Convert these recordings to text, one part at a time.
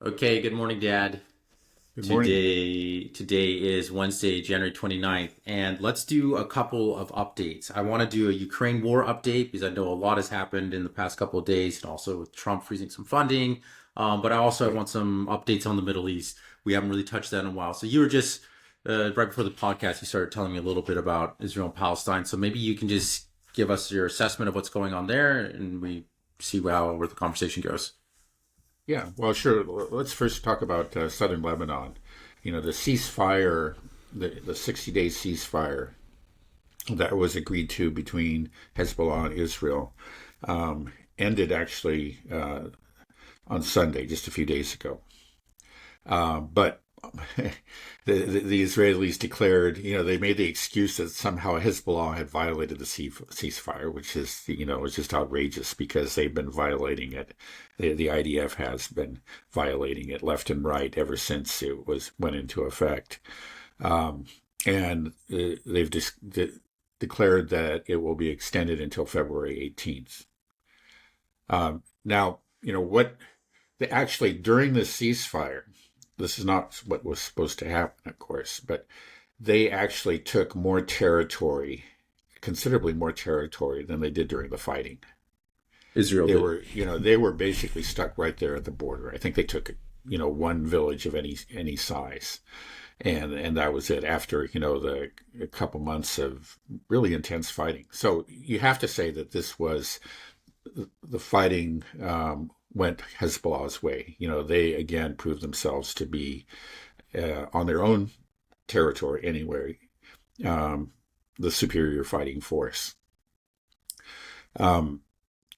Okay, good morning, Dad. Good morning. Today is Wednesday, January 29th, and let's do a couple of updates. I want to do a Ukraine war update because I know a lot has happened in the past couple of days, and also with Trump freezing some funding. But I also Right. want some updates on the Middle East. We haven't really touched that in a while. So you were just right before the podcast, you started telling me a little bit about Israel and Palestine. So maybe you can just give us your assessment of what's going on there, and we see where the conversation goes. Yeah, well, sure. Let's first talk about southern Lebanon. The ceasefire, the 60-day ceasefire that was agreed to between Hezbollah and Israel ended actually on Sunday, just a few days ago. But the Israelis declared, they made the excuse that somehow Hezbollah had violated the ceasefire, which is, is just outrageous because they've been violating it. The IDF has been violating it left and right ever since it went into effect. And they've declared that it will be extended until February 18th. Now, what actually during the ceasefire, this is not what was supposed to happen, of course, but they actually took more territory, considerably more territory than they did during the fighting. Israel They did. were, they were basically stuck right there at the border. I think they took, one village of any size, and that was it. After the a couple months of really intense fighting, so you have to say that this was the fighting went Hezbollah's way. They again proved themselves to be on their own territory anyway, the superior fighting force. Um,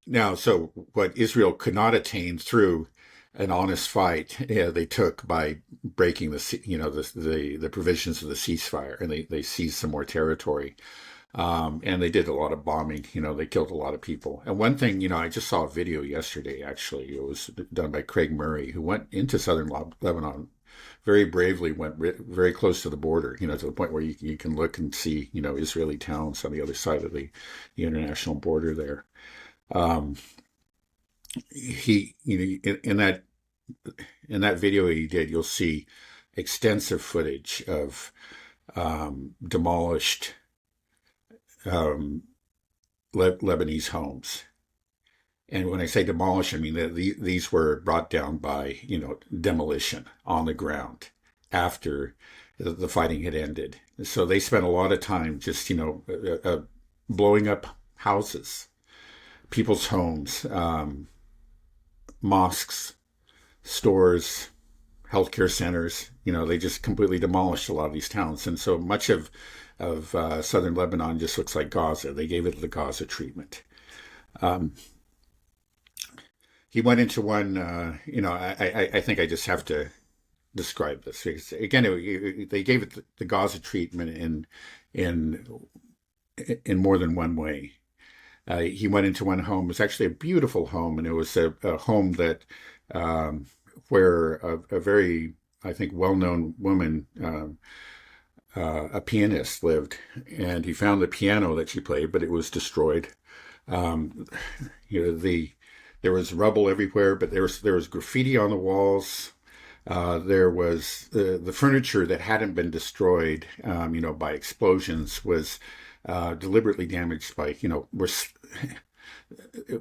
Now, so what Israel could not attain through an honest fight, they took by breaking the provisions of the ceasefire, and they seized some more territory. And they did a lot of bombing. They killed a lot of people. And one thing, I just saw a video yesterday, actually. It was done by Craig Murray, who went into southern Lebanon very bravely, went very close to the border, to the point where you can look and see, Israeli towns on the other side of the international border there. Um, in that video he did, you'll see extensive footage of demolished um, Lebanese homes. And when I say demolish, I mean that these were brought down by, demolition on the ground after the fighting had ended. So they spent a lot of time just, blowing up houses, people's homes, mosques, stores, healthcare centers. They just completely demolished a lot of these towns, and so much of southern Lebanon just looks like Gaza. They gave it the Gaza treatment. Um, he went into one. I think I just have to describe this because again, they gave it the Gaza treatment in in more than one way. He went into one home. It was actually a beautiful home, and it was a home that where a very, I think, well-known woman, a pianist, lived, and he found the piano that she played, but it was destroyed. Um, there was rubble everywhere, but there was graffiti on the walls. There was the furniture that hadn't been destroyed, by explosions was deliberately damaged by, it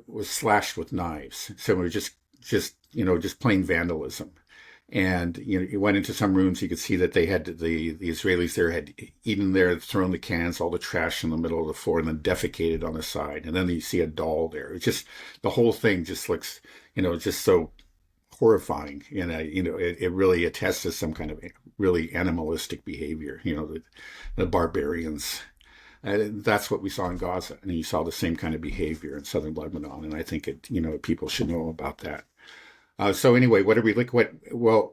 was slashed with knives. So it was just plain vandalism. And you went into some rooms, you could see that they had the Israelis there had eaten there, thrown the cans, all the trash in the middle of the floor, and then defecated on the side. And then you see a doll there. It's just the whole thing just looks, just so horrifying. And it really attests to some kind of really animalistic behavior. The barbarians. That's what we saw in Gaza, and you saw the same kind of behavior in southern Lebanon. And I think people should know about that. So anyway, what did we look? What well,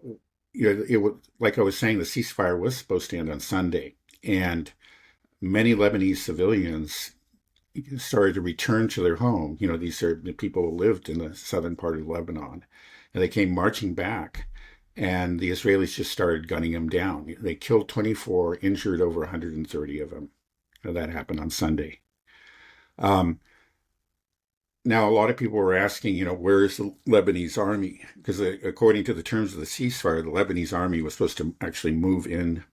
it was like I was saying, the ceasefire was supposed to end on Sunday, and many Lebanese civilians started to return to their home. These are the people who lived in the southern part of Lebanon, and they came marching back, and the Israelis just started gunning them down. They killed 24, injured over 130 of them. 130 of them. That happened on Sunday. Um, now a lot of people were asking, where's the Lebanese army? Because according to the terms of the ceasefire, the Lebanese army was supposed to actually move in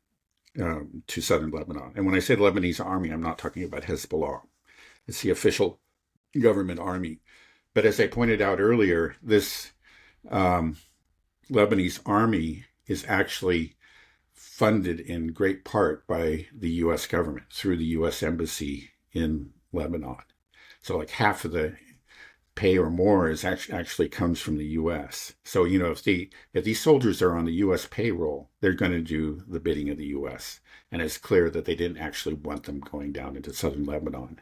to southern Lebanon. And when I say the Lebanese army, I'm not talking about Hezbollah. It's the official government army. But as I pointed out earlier, this um, Lebanese army is actually funded in great part by the U.S. government through the U.S. embassy in Lebanon. So like half of the pay or more is actually comes from the U.S. So if these soldiers are on the U.S. payroll, they're going to do the bidding of the U.S. And it's clear that they didn't actually want them going down into southern Lebanon.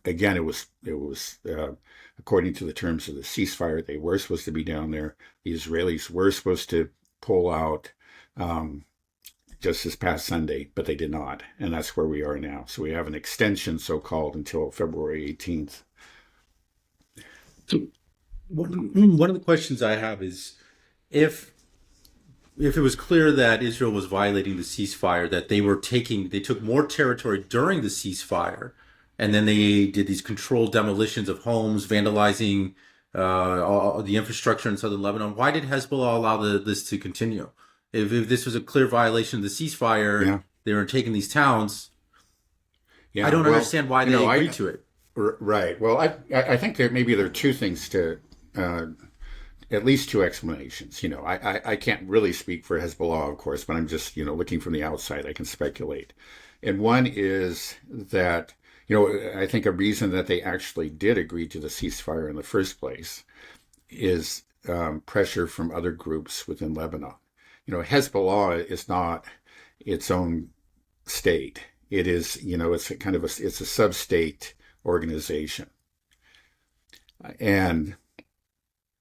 Again, it was according to the terms of the ceasefire, they were supposed to be down there. The Israelis were supposed to pull out just this past Sunday, but they did not, and that's where we are now. So we have an extension, so-called, until February 18th. So one of the questions I have is if it was clear that Israel was violating the ceasefire, that they took more territory during the ceasefire, and then they did these controlled demolitions of homes, vandalizing all the infrastructure in southern Lebanon. Why did Hezbollah allow this to continue? If this was a clear violation of the ceasefire, Yeah. they were taking these towns. Yeah, I don't understand why they agreed to it. Right. Well, I think there are two things to, at least two explanations. I can't really speak for Hezbollah, of course, but I'm just, looking from the outside, I can speculate. And one is that, I think a reason that they actually did agree to the ceasefire in the first place is pressure from other groups within Lebanon. Hezbollah is not its own state. It is, it's it's a sub-state organization. And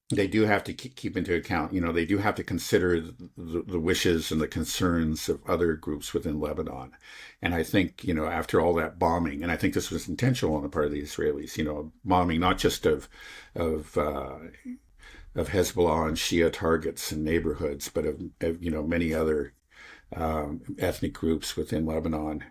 they do have to keep into account, they do have to consider the wishes and the concerns of other groups within Lebanon. And I think, after all that bombing, and I think this was intentional on the part of the Israelis, bombing not just of Hezbollah and Shia targets and neighborhoods, but of many other ethnic groups within Lebanon.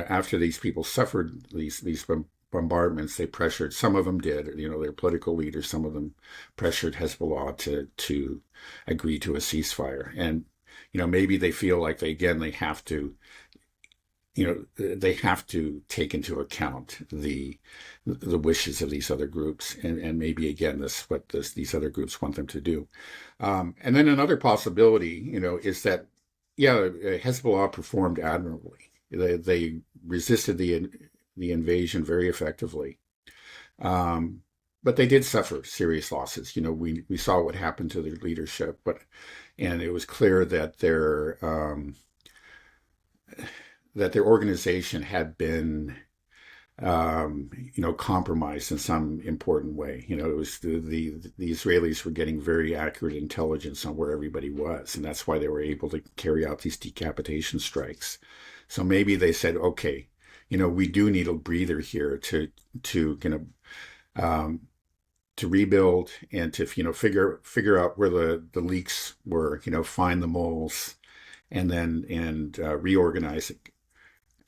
After these people suffered these bombardments, they pressured. Some of them did. Their political leaders. Some of them pressured Hezbollah to agree to a ceasefire. And maybe they feel like they have to. They have to take into account the wishes of these other groups, and maybe again these other groups want them to do. And then another possibility, is that Hezbollah performed admirably. They resisted the invasion very effectively, but they did suffer serious losses. We saw what happened to their leadership, and it was clear that their organization had been, compromised in some important way. It was the Israelis were getting very accurate intelligence on where everybody was, and that's why they were able to carry out these decapitation strikes. So maybe they said, okay, we do need a breather here to rebuild and to figure out where the leaks were, find the moles, and reorganize it.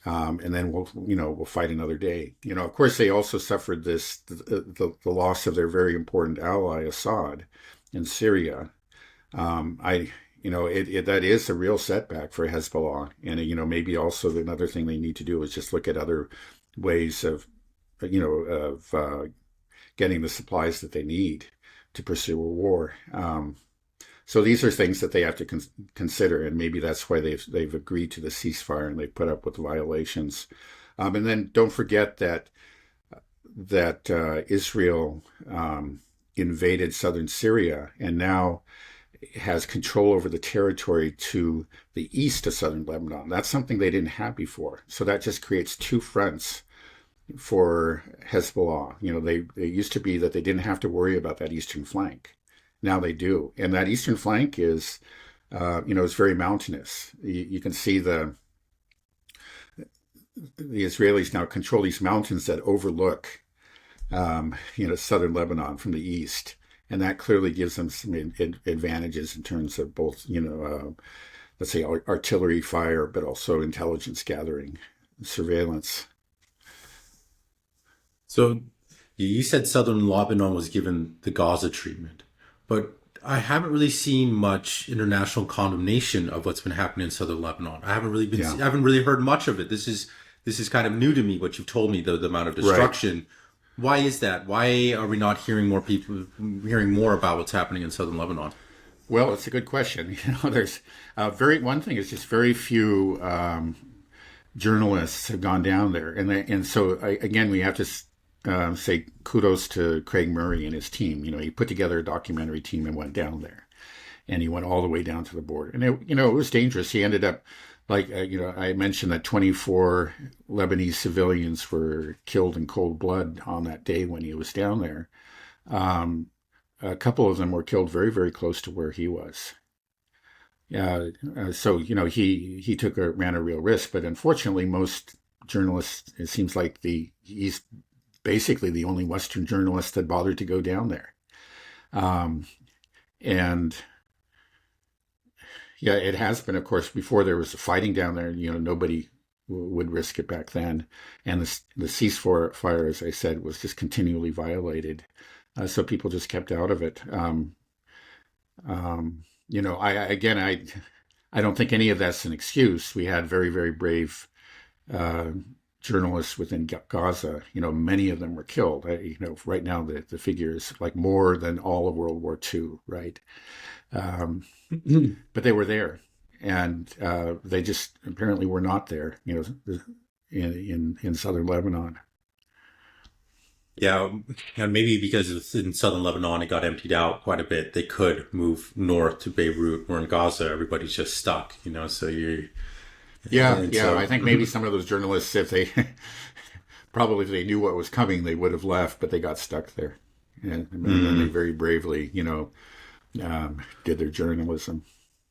And then we'll fight another day. Of course, they also suffered the loss of their very important ally, Assad, in Syria. That is a real setback for Hezbollah. And, maybe also another thing they need to do is just look at other ways of getting the supplies that they need to pursue a war. So these are things that they have to consider, and maybe that's why they've agreed to the ceasefire and they put up with the violations. And then don't forget that Israel invaded southern Syria and now has control over the territory to the east of southern Lebanon. That's something they didn't have before. So that just creates two fronts for Hezbollah. They used to be that they didn't have to worry about that eastern flank. Now they do. And that eastern flank is, is very mountainous. You can see the Israelis now control these mountains that overlook, southern Lebanon from the east. And that clearly gives them some advantages in terms of both, let's say artillery fire, but also intelligence gathering, surveillance. So You said southern Lebanon was given the Gaza treatment, but I haven't really seen much international condemnation of what's been happening in southern Lebanon. I haven't really heard much of it. This is kind of new to me. What you've told me, the amount of destruction. Right. Why is that? Why are we not hearing more about what's happening in southern Lebanon? Well, it's a good question. There's one thing is just very few journalists have gone down there, and so again we have to say kudos to Craig Murray and his team. He put together a documentary team and went down there, and he went all the way down to the border. And it was dangerous. He ended up, I mentioned that 24 Lebanese civilians were killed in cold blood on that day when he was down there. A couple of them were killed very, very close to where he was. So he ran a real risk, but unfortunately, most journalists, it seems like he's basically the only Western journalist that bothered to go down there. And yeah, it has been, of course, before there was fighting down there, nobody would risk it back then. And the ceasefire, as I said, was just continually violated. So people just kept out of it. I don't think any of that's an excuse. We had very, very brave journalists within Gaza. Many of them were killed. Right now the figure is like more than all of World War II, right? But they were there, and they just apparently were not there, in southern Lebanon. Yeah, and maybe because it's in southern Lebanon, it got emptied out quite a bit. They could move north to Beirut. Where in Gaza, everybody's just stuck, so you. Yeah. I think maybe some of those journalists, if they knew what was coming, they would have left, but they got stuck there, and then they very bravely, did their journalism.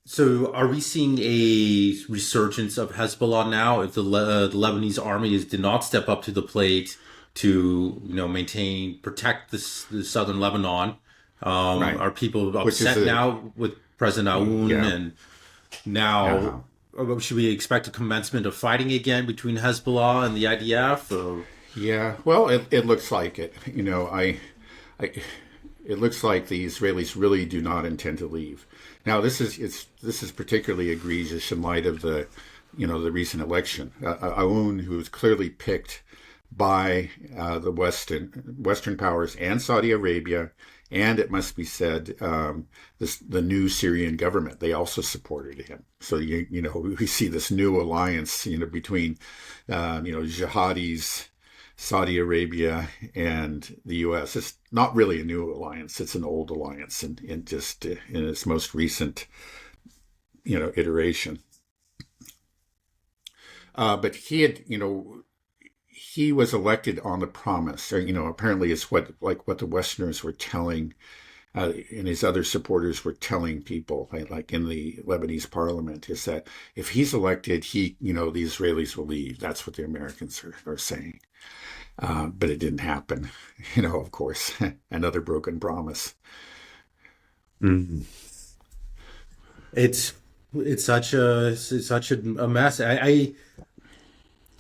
So, are we seeing a resurgence of Hezbollah now? If the Lebanese army did not step up to the plate to protect the southern Lebanon, right. Are people upset now with President Aoun? Yeah. And now, should we expect a commencement of fighting again between Hezbollah and the IDF? Or? Yeah, well, it looks like it. It looks like the Israelis really do not intend to leave. Now, this is particularly egregious in light of the recent election. Aoun, who was clearly picked by the Western powers and Saudi Arabia, and it must be said, the new Syrian government, they also supported him. So we see this new alliance, between jihadis, Saudi Arabia, and the U.S. It's not really a new alliance; it's an old alliance, in just in its most recent, iteration. But he had, he was elected on the promise, or, apparently it's what the Westerners were telling, and his other supporters were telling people, like in the Lebanese parliament, is that if he's elected, the Israelis will leave. That's what the Americans are saying. But it didn't happen, of course, another broken promise. Mm-hmm. It's such a mess. I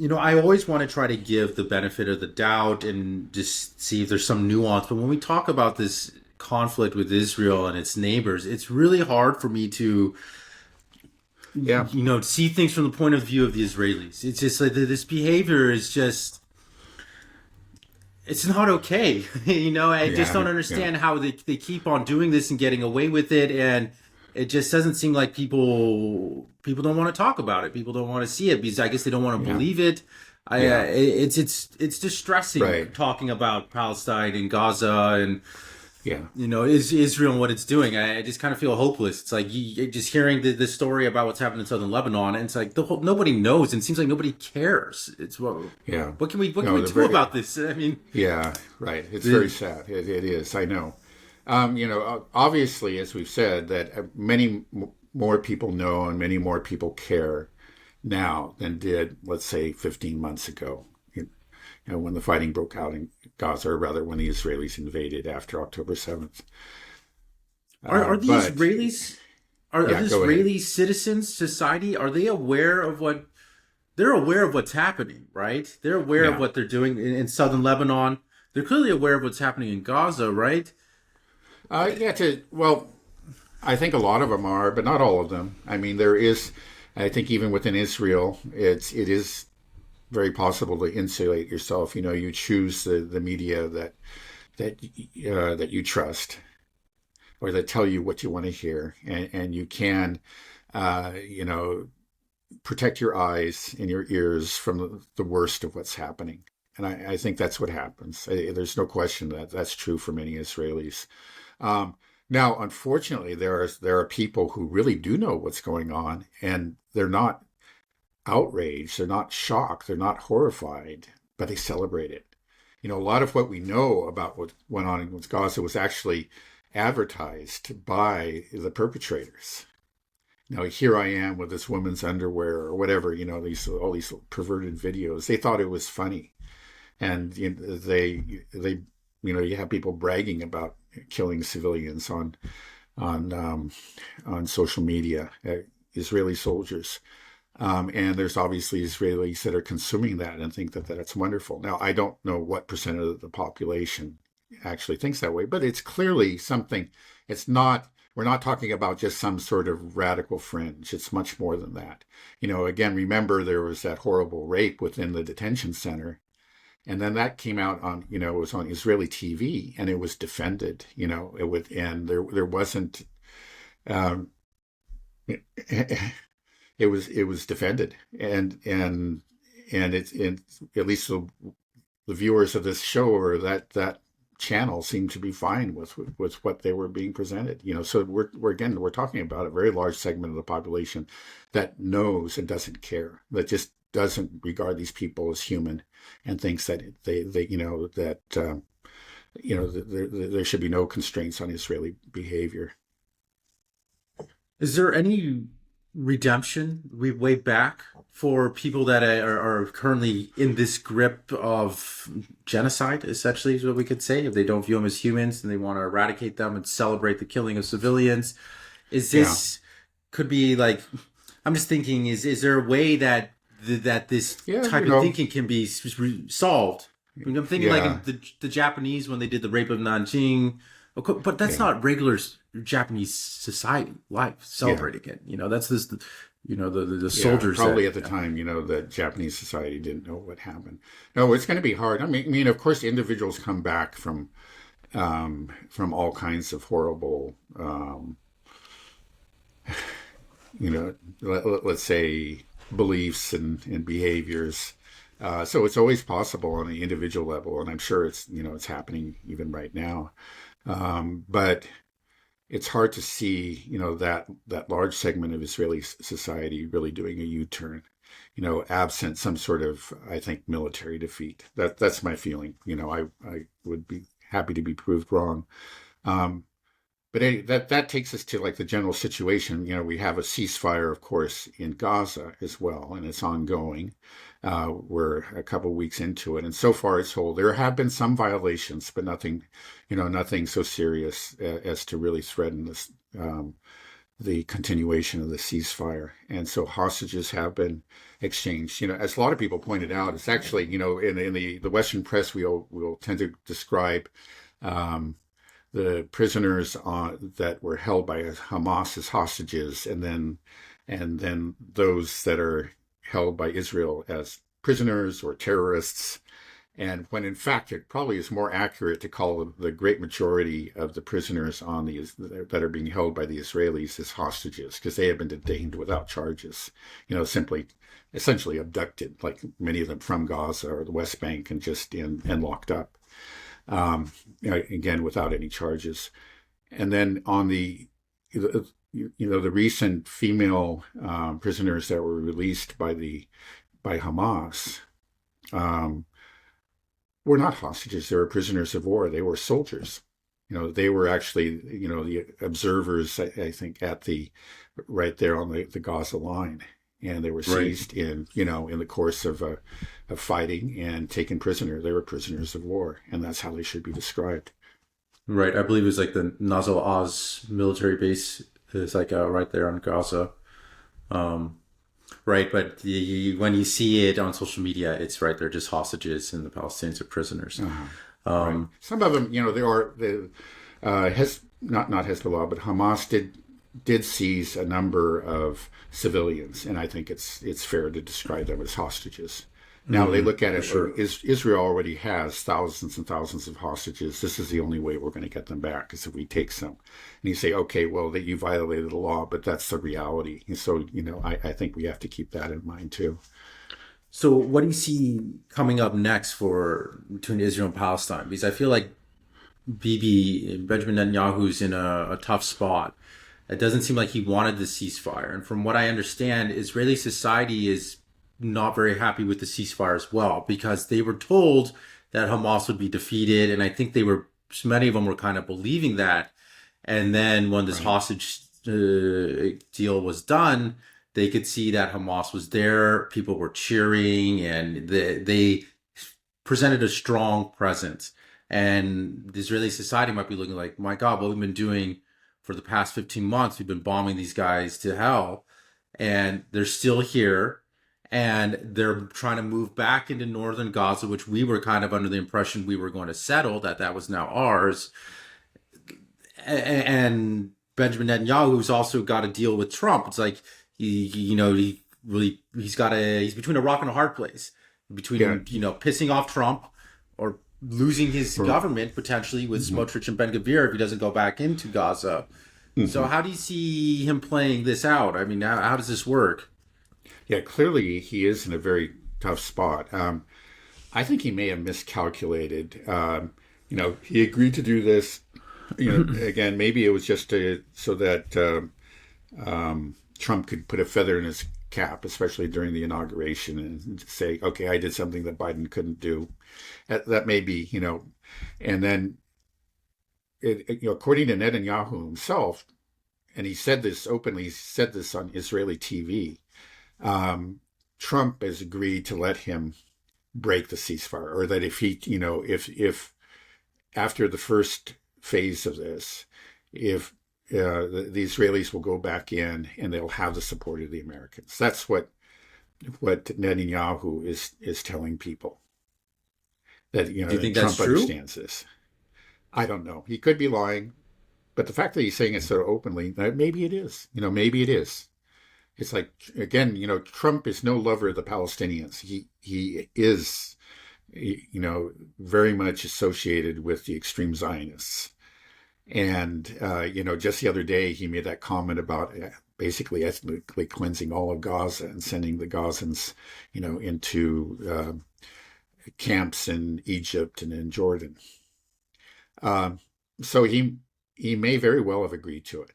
always want to try to give the benefit of the doubt and just see if there's some nuance. But when we talk about this conflict with Israel and its neighbors, it's really hard for me to, see things from the point of view of the Israelis. It's just like this behavior is just, it's not okay. I just don't understand how they keep on doing this and getting away with it. And it just doesn't seem like people don't want to talk about it. People don't want to see it because I guess they don't want to believe it. It's distressing talking about Palestine and Gaza and is Israel and what it's doing. I just kind of feel hopeless. It's like just hearing the story about what's happening in southern Lebanon, and it's like nobody knows, and it seems like nobody cares. It's what can we do about this? I mean, it's very sad. It is. I know. Obviously, as we've said, that many more people know and many more people care now than did, let's say, 15 months ago, when the fighting broke out in Gaza, or rather when the Israelis invaded after October 7th. Are the Israelis, Israeli citizens, society, are they aware of what, they're aware of what's happening, right? They're aware of what they're doing in southern Lebanon. they're clearly aware of what's happening in Gaza, right? Well, I think a lot of them are, but not all of them. I mean, there is, I think even within Israel, it is very possible to insulate yourself. You choose the media that you trust, or that tell you what you want to hear, and you can, you know, protect your eyes and your ears from the worst of what's happening. And I think that's what happens. There's no question that that's true for many Israelis. Now, unfortunately, there are people who really do know what's going on, and they're not outraged, they're not shocked, they're not horrified, but they celebrate it. A lot of what we know about what went on in Gaza was actually advertised by the perpetrators. Here I am with this woman's underwear or whatever, all these perverted videos. They thought it was funny. And you have people bragging about killing civilians on social media, Israeli soldiers. And there's obviously Israelis that are consuming that and think that that's wonderful. Now, I don't know what percent of the population actually thinks that way, but it's clearly something. We're not talking about just some sort of radical fringe. It's much more than that. Again, remember there was that horrible rape within the detention center. And then that came out on, it was on Israeli TV, and it was defended, and there wasn't, it was defended, and it's at least the viewers of this show or that channel seemed to be fine with what they were being presented. So we're talking about a very large segment of the population that knows and doesn't care, that just doesn't regard these people as human, and thinks that there should be no constraints on Israeli behavior. Is there any redemption way back for people that are currently in this grip of genocide, essentially, is what we could say, if they don't view them as humans and they want to eradicate them and celebrate the killing of civilians? Is this could be like, I'm just thinking, is there a way that this type of thinking can be solved? I'm thinking like the Japanese when they did the rape of Nanjing, but that's not regular Japanese society life celebrating it. That's this, the soldiers. Probably at the time, the Japanese society didn't know what happened. No, it's going to be hard. I mean, of course, individuals come back from all kinds of horrible, let's say, beliefs and behaviors. So it's always possible on the individual level, and I'm sure it's happening even right now. But it's hard to see, that large segment of Israeli society really doing a U-turn, absent some sort of, I think, military defeat. That's my feeling. I would be happy to be proved wrong. But that takes us to like the general situation. We have a ceasefire, of course, in Gaza as well, and it's ongoing. We're a couple of weeks into it, and so far it's whole. There have been some violations, but nothing so serious as to really threaten this, the continuation of the ceasefire. And so hostages have been exchanged. As a lot of people pointed out, it's actually, in the Western press, we'll tend to describe the prisoners that were held by Hamas as hostages, and then those that are held by Israel as prisoners or terrorists. And when in fact it probably is more accurate to call the great majority of the prisoners that are being held by the Israelis as hostages, because they have been detained without charges, simply essentially abducted, like many of them from Gaza or the West Bank, and just and locked up. Again, without any charges. And then on the recent female prisoners that were released by Hamas were not hostages. They were prisoners of war. They were soldiers. They were actually, the observers, I think, right there on the Gaza line. And they were seized in the course of fighting and taken prisoner. They were prisoners of war, and that's how they should be described. Right. I believe it was like the Nazal Oz military base is like right there on Gaza. Right. But when you see it on social media, it's right there, just hostages, and the Palestinians are prisoners. Right. Some of them, there are not Hezbollah, but Hamas did seize a number of civilians, and I think it's fair to describe them as hostages. Now they look at it. Sure. Israel already has thousands and thousands of hostages. This is the only way we're going to get them back is if we take some. And you say, okay, well, that you violated the law, but that's the reality. And so, I think we have to keep that in mind too. So what do you see coming up next for between Israel and Palestine? Because I feel like Benjamin Netanyahu's in a tough spot. It doesn't seem like he wanted the ceasefire. And from what I understand, Israeli society is not very happy with the ceasefire as well, because they were told that Hamas would be defeated. And I think many of them were kind of believing that. And then when this hostage deal was done, they could see that Hamas was there. People were cheering, and they presented a strong presence. And the Israeli society might be looking like, my God, what we've been doing for the past 15 months, we've been bombing these guys to hell, and they're still here. And they're trying to move back into northern Gaza, which we were kind of under the impression we were going to settle, that was now ours. And Benjamin Netanyahu, who's also got to deal with Trump. It's like, he's between a rock and a hard place, between pissing off Trump or losing his government potentially with Smotrich and Ben Gvir if he doesn't go back into Gaza. So how do you see him playing this out? I mean, how does this work? Yeah, clearly he is in a very tough spot. I think he may have miscalculated. He agreed to do this. Again, maybe it was just so that Trump could put a feather in his cap, especially during the inauguration, and say, okay, I did something that Biden couldn't do. That may be, and then, according to Netanyahu himself, and he said this openly, he said this on Israeli TV, Trump has agreed to let him break the ceasefire, or that if he, if after the first phase of this, if the Israelis will go back in and they'll have the support of the Americans. That's what Netanyahu is telling people. That Do you think Trump that's true? understands this. I don't know. He could be lying, but the fact that he's saying it so openly, maybe it is. Maybe it is. It's like, again, Trump is no lover of the Palestinians. He is, very much associated with the extreme Zionists. And, just the other day, he made that comment about basically ethnically cleansing all of Gaza and sending the Gazans, into camps in Egypt and in Jordan. So he may very well have agreed to it.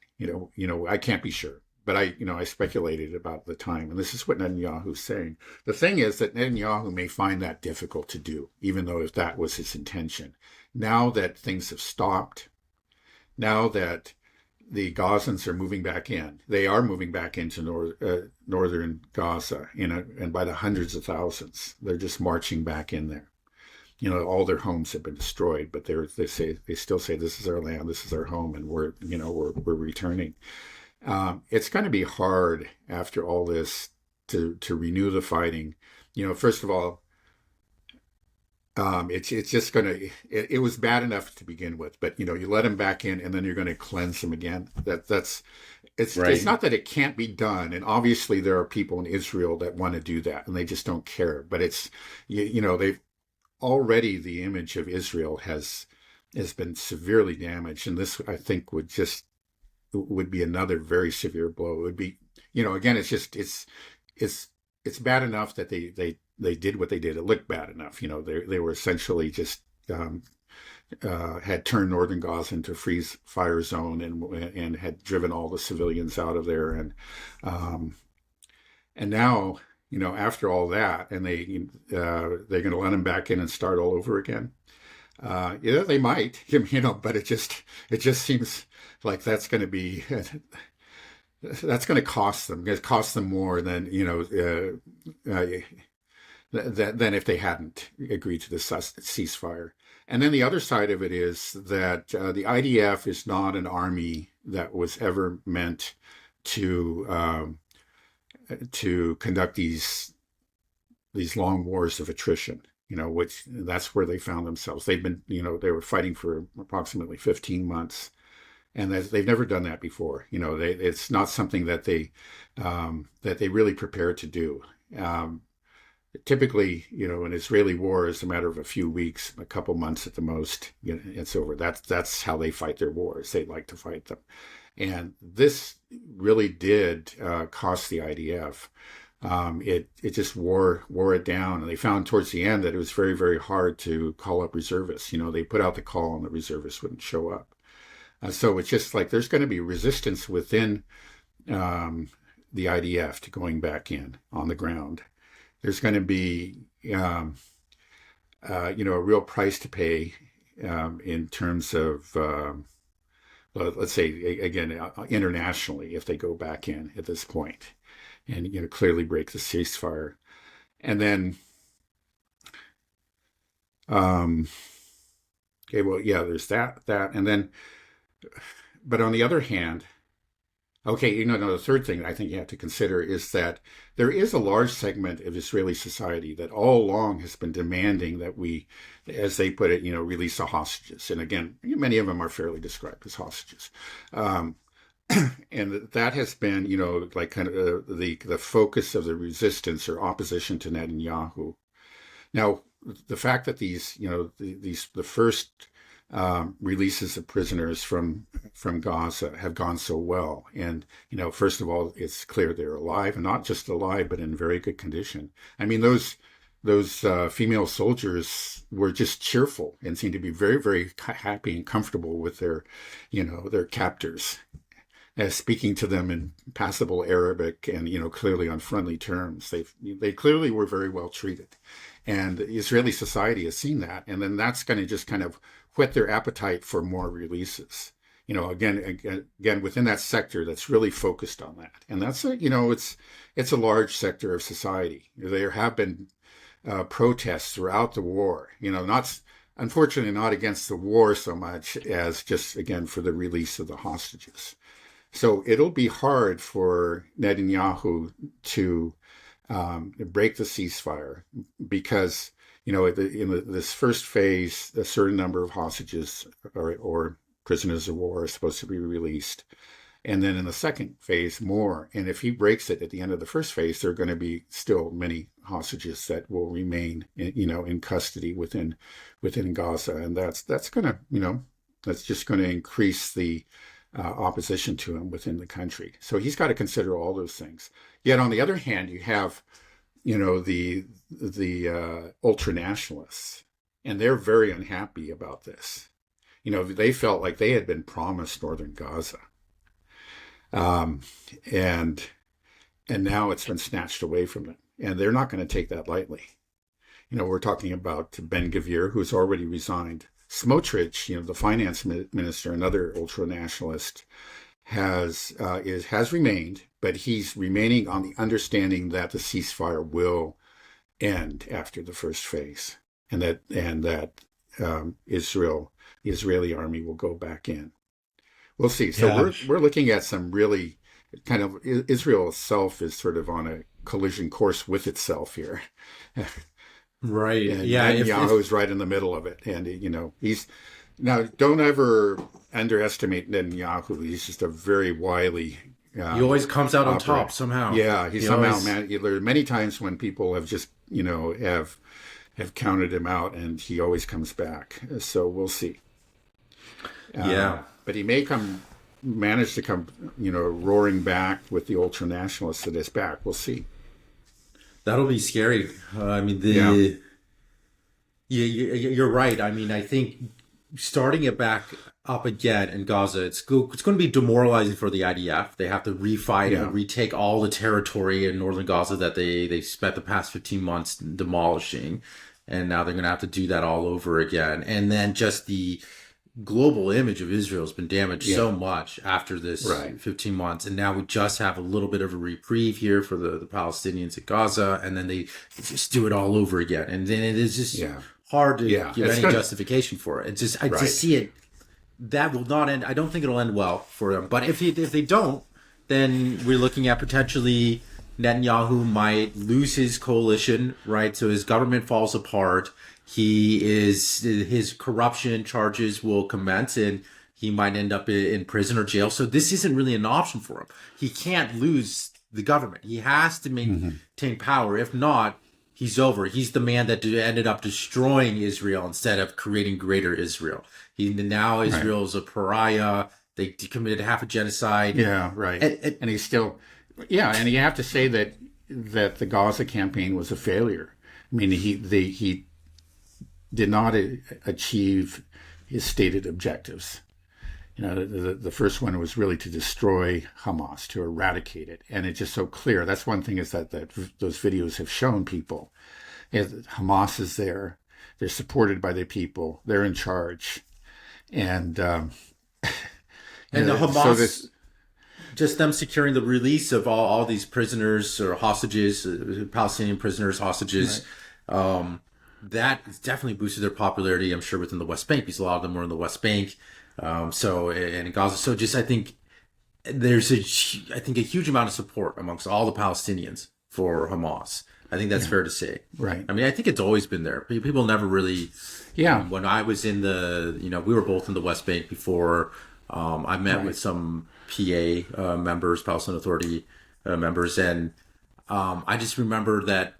I can't be sure. But I speculated about the time, and this is what Netanyahu's saying. The thing is that Netanyahu may find that difficult to do, even though if that was his intention. Now that things have stopped, now that the Gazans are moving back in, they are moving back into northern Gaza, and by the hundreds of thousands, they're just marching back in there. All their homes have been destroyed, but they still say this is our land, this is our home, and we're returning. It's going to be hard after all this to renew the fighting. First of all, it's just going to. It was bad enough to begin with, but you let them back in, and then you're going to cleanse them again. It's right. It's not that it can't be done, and obviously there are people in Israel that want to do that, and they just don't care. But it's they've already, the image of Israel has been severely damaged, and this I think would be another very severe blow. It would be, again, it's bad enough that they did what they did. It looked bad enough. They were essentially just had turned northern Gaza into a freeze fire zone and had driven all the civilians out of there. And now, after all that, and they're going to let them back in and start all over again. They might, but it just seems like that's going to cost them. It costs them more than than if they hadn't agreed to the ceasefire. And then the other side of it is that the IDF is not an army that was ever meant to conduct these long wars of attrition. which that's where they found themselves. They've been, they were fighting for approximately 15 months, and they've never done that before. It's not something that they really prepared to do. Typically, an Israeli war is a matter of a few weeks, a couple months at the most. It's over. That's how they fight their wars. They like to fight them, and this really did cost the IDF. It just wore it down, and they found towards the end that it was very, very hard to call up reservists. They put out the call, and the reservists wouldn't show up. So it's just like there's going to be resistance within the IDF to going back in on the ground. There's going to be, a real price to pay in terms of, let's say, again, internationally, if they go back in at this point and, clearly break the ceasefire. And then, okay, well, yeah, there's that. And then, but on the other hand, okay, the third thing I think you have to consider is that there is a large segment of Israeli society that all along has been demanding that we, as they put it, release the hostages. And again, many of them are fairly described as hostages. And that has been, like kind of the focus of the resistance or opposition to Netanyahu. Now, the fact that the first releases of prisoners from Gaza have gone so well. And, first of all, it's clear they're alive, and not just alive, but in very good condition. I mean, those female soldiers were just cheerful and seemed to be very, very happy and comfortable with their captors, speaking to them in passable Arabic and, clearly on friendly terms. They clearly were very well treated. And Israeli society has seen that. And then that's going to just kind of whet their appetite for more releases. Again, within that sector that's really focused on that. And that's it's a large sector of society. There have been protests throughout the war, unfortunately not against the war so much as just, again, for the release of the hostages. So it'll be hard for Netanyahu to break the ceasefire because, in this first phase, a certain number of hostages or prisoners of war are supposed to be released. And then in the second phase, more. And if he breaks it at the end of the first phase, there are going to be still many hostages that will remain, in custody within Gaza. And that's going to, that's just going to increase the opposition to him within the country. So he's got to consider all those things. Yet on the other hand, you have, the ultranationalists, and they're very unhappy about this. They felt like they had been promised northern Gaza. And now it's been snatched away from them, and they're not going to take that lightly. We're talking about Ben-Gvir, who's already resigned. Smotrich, the finance minister, another ultranationalist, has remained, but he's remaining on the understanding that the ceasefire will end after the first phase, and that Israel, the Israeli army, will go back in. We'll see. So we're looking at some really kind of Israel itself is sort of on a collision course with itself here. Right. And yeah. Netanyahu's right in the middle of it. And, he's now don't ever underestimate Netanyahu. He's just a very wily. He always comes out on top somehow. Yeah. He somehow, there are many times when people have just, have counted him out, and he always comes back. So we'll see. But he may manage to come, roaring back with the ultranationalists at his back. We'll see. That'll be scary. You're right. I mean, I think starting it back up again in Gaza, it's going to be demoralizing for the IDF. They have to refight and retake all the territory in northern Gaza that they spent the past 15 months demolishing. And now they're going to have to do that all over again. And then just the global image of Israel has been damaged so much after this 15 months. And now we just have a little bit of a reprieve here for the Palestinians at Gaza. And then they just do it all over again. And then it is just hard to give any justification for it. It's just, I just see it. That will not end. I don't think it'll end well for them. But if they don't, then we're looking at potentially Netanyahu might lose his coalition, right? So his government falls apart. His corruption charges will commence, and he might end up in prison or jail. So this isn't really an option for him. He can't lose the government. He has to maintain power. If not, he's over. He's the man that ended up destroying Israel instead of creating greater Israel. Now Israel is a pariah. They committed half a genocide. Yeah, right. And he's still, and you have to say that the Gaza campaign was a failure. I mean, he did not achieve his stated objectives. The first one was really to destroy Hamas, to eradicate it. And it's just so clear. That's one thing is that those videos have shown people. Hamas is there. They're supported by their people. They're in charge. And the Hamas, just them securing the release of all these prisoners or hostages, Palestinian prisoners, hostages, that definitely boosted their popularity, I'm sure, within the West Bank, because a lot of them were in the West Bank. And in Gaza. So just, I think there's a huge amount of support amongst all the Palestinians for Hamas. I think that's fair to say. Right. I mean, I think it's always been there. People never really, when I was in we were both in the West Bank before. I met with some PA members, Palestinian Authority members, and I just remember that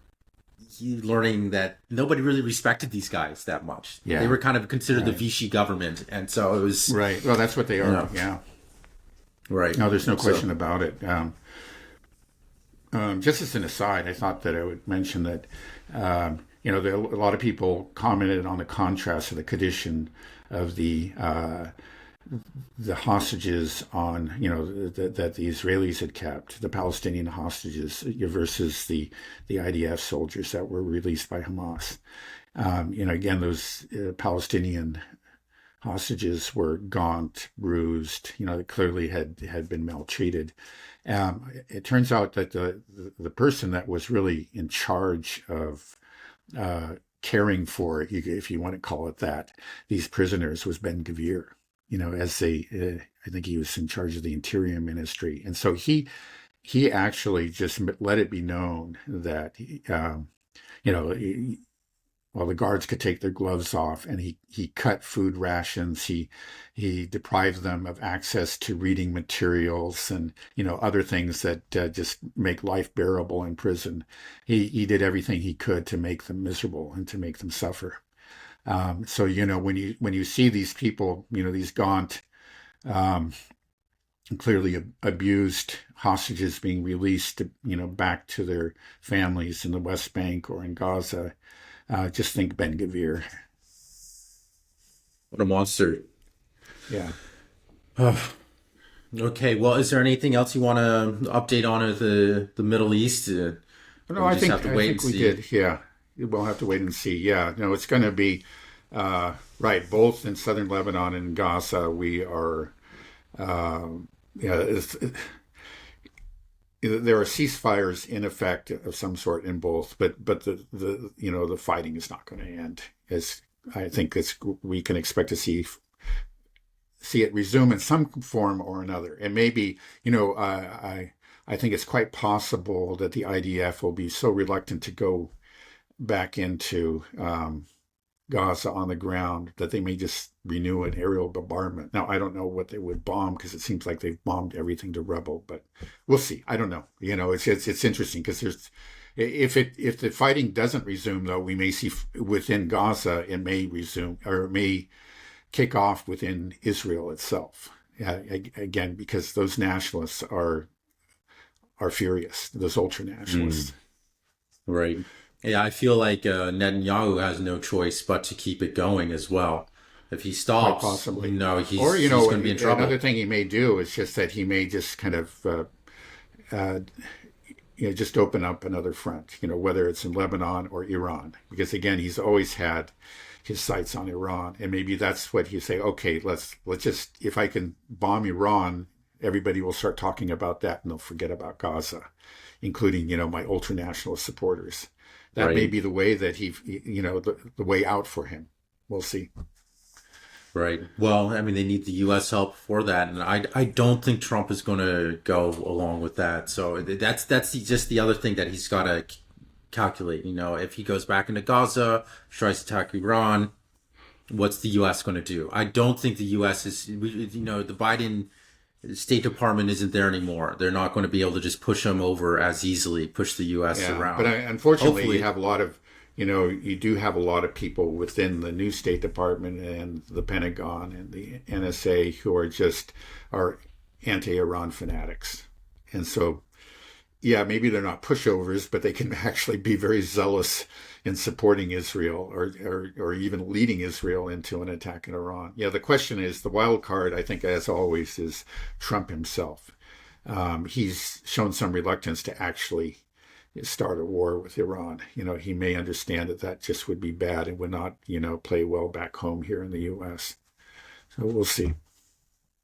learning that nobody really respected these guys that much. Yeah. They were kind of considered the Vichy government. And so it was... Right. Well, that's what they are. Yeah. Right. No, there's no question about it. Just as an aside, I thought that I would mention that, a lot of people commented on the contrast of the condition of the hostages on, that the Israelis had kept, the Palestinian hostages versus the IDF soldiers that were released by Hamas. Again, those Palestinian hostages were gaunt, bruised, they clearly had been maltreated. It turns out that the person that was really in charge of caring for, if you want to call it that, these prisoners was Ben-Gvir. I think he was in charge of the Interior Ministry. And so he actually just let it be known that, the guards could take their gloves off, and he cut food rations. He deprived them of access to reading materials and, other things that just make life bearable in prison. He did everything he could to make them miserable and to make them suffer. So, when you see these people, these gaunt, clearly abused hostages being released, back to their families in the West Bank or in Gaza, just think Ben-Gvir. What a monster. Yeah. Okay. Well, is there anything else you want to update on the Middle East? No, I think we did. Yeah. We'll have to wait and see. Yeah. No, it's going to be, both in southern Lebanon and Gaza, we are, there are ceasefires in effect of some sort in both, but the fighting is not going to end. I think we can expect to see it resume in some form or another. And maybe, I think it's quite possible that the IDF will be so reluctant to go back into Gaza on the ground that they may just renew an aerial bombardment. Now, I don't know what they would bomb, because it seems like they've bombed everything to rubble, but we'll see. I don't know. It's interesting, because if the fighting doesn't resume, though, we may see within Gaza, it may resume, or it may kick off within Israel itself. Again, because those nationalists are furious, those ultra-nationalists. Right. Yeah, I feel like Netanyahu has no choice but to keep it going as well. If he stops, quite possibly. he's going to be in trouble. Another thing he may do is just that he may just kind of, just open up another front, whether it's in Lebanon or Iran. Because again, he's always had his sights on Iran. And maybe that's what you say, okay, let's just, if I can bomb Iran, everybody will start talking about that and they'll forget about Gaza, including, my ultra-nationalist supporters. That may be the way that the way out for him. We'll see. Right. Well, I mean, they need the U.S. help for that, and I don't think Trump is going to go along with that. So just the other thing that he's got to calculate. You know, if he goes back into Gaza, tries to attack Iran, what's the U.S. going to do? I don't think the U.S. is. You know, the Biden State Department isn't there anymore. They're not going to be able to just push him over as easily, push the U.S. Yeah, but around. unfortunately, Hopefully, you have a lot of, you do have a lot of people within the new State Department and the Pentagon and the NSA who are anti-Iran fanatics, and so yeah, maybe they're not pushovers, but they can actually be very zealous in supporting Israel or even leading Israel into an attack in Iran. Yeah, the question is the wild card. I think, as always, is Trump himself. He's shown some reluctance to actually start a war with Iran. He may understand that just would be bad and would not, play well back home here in the U.S. So we'll see.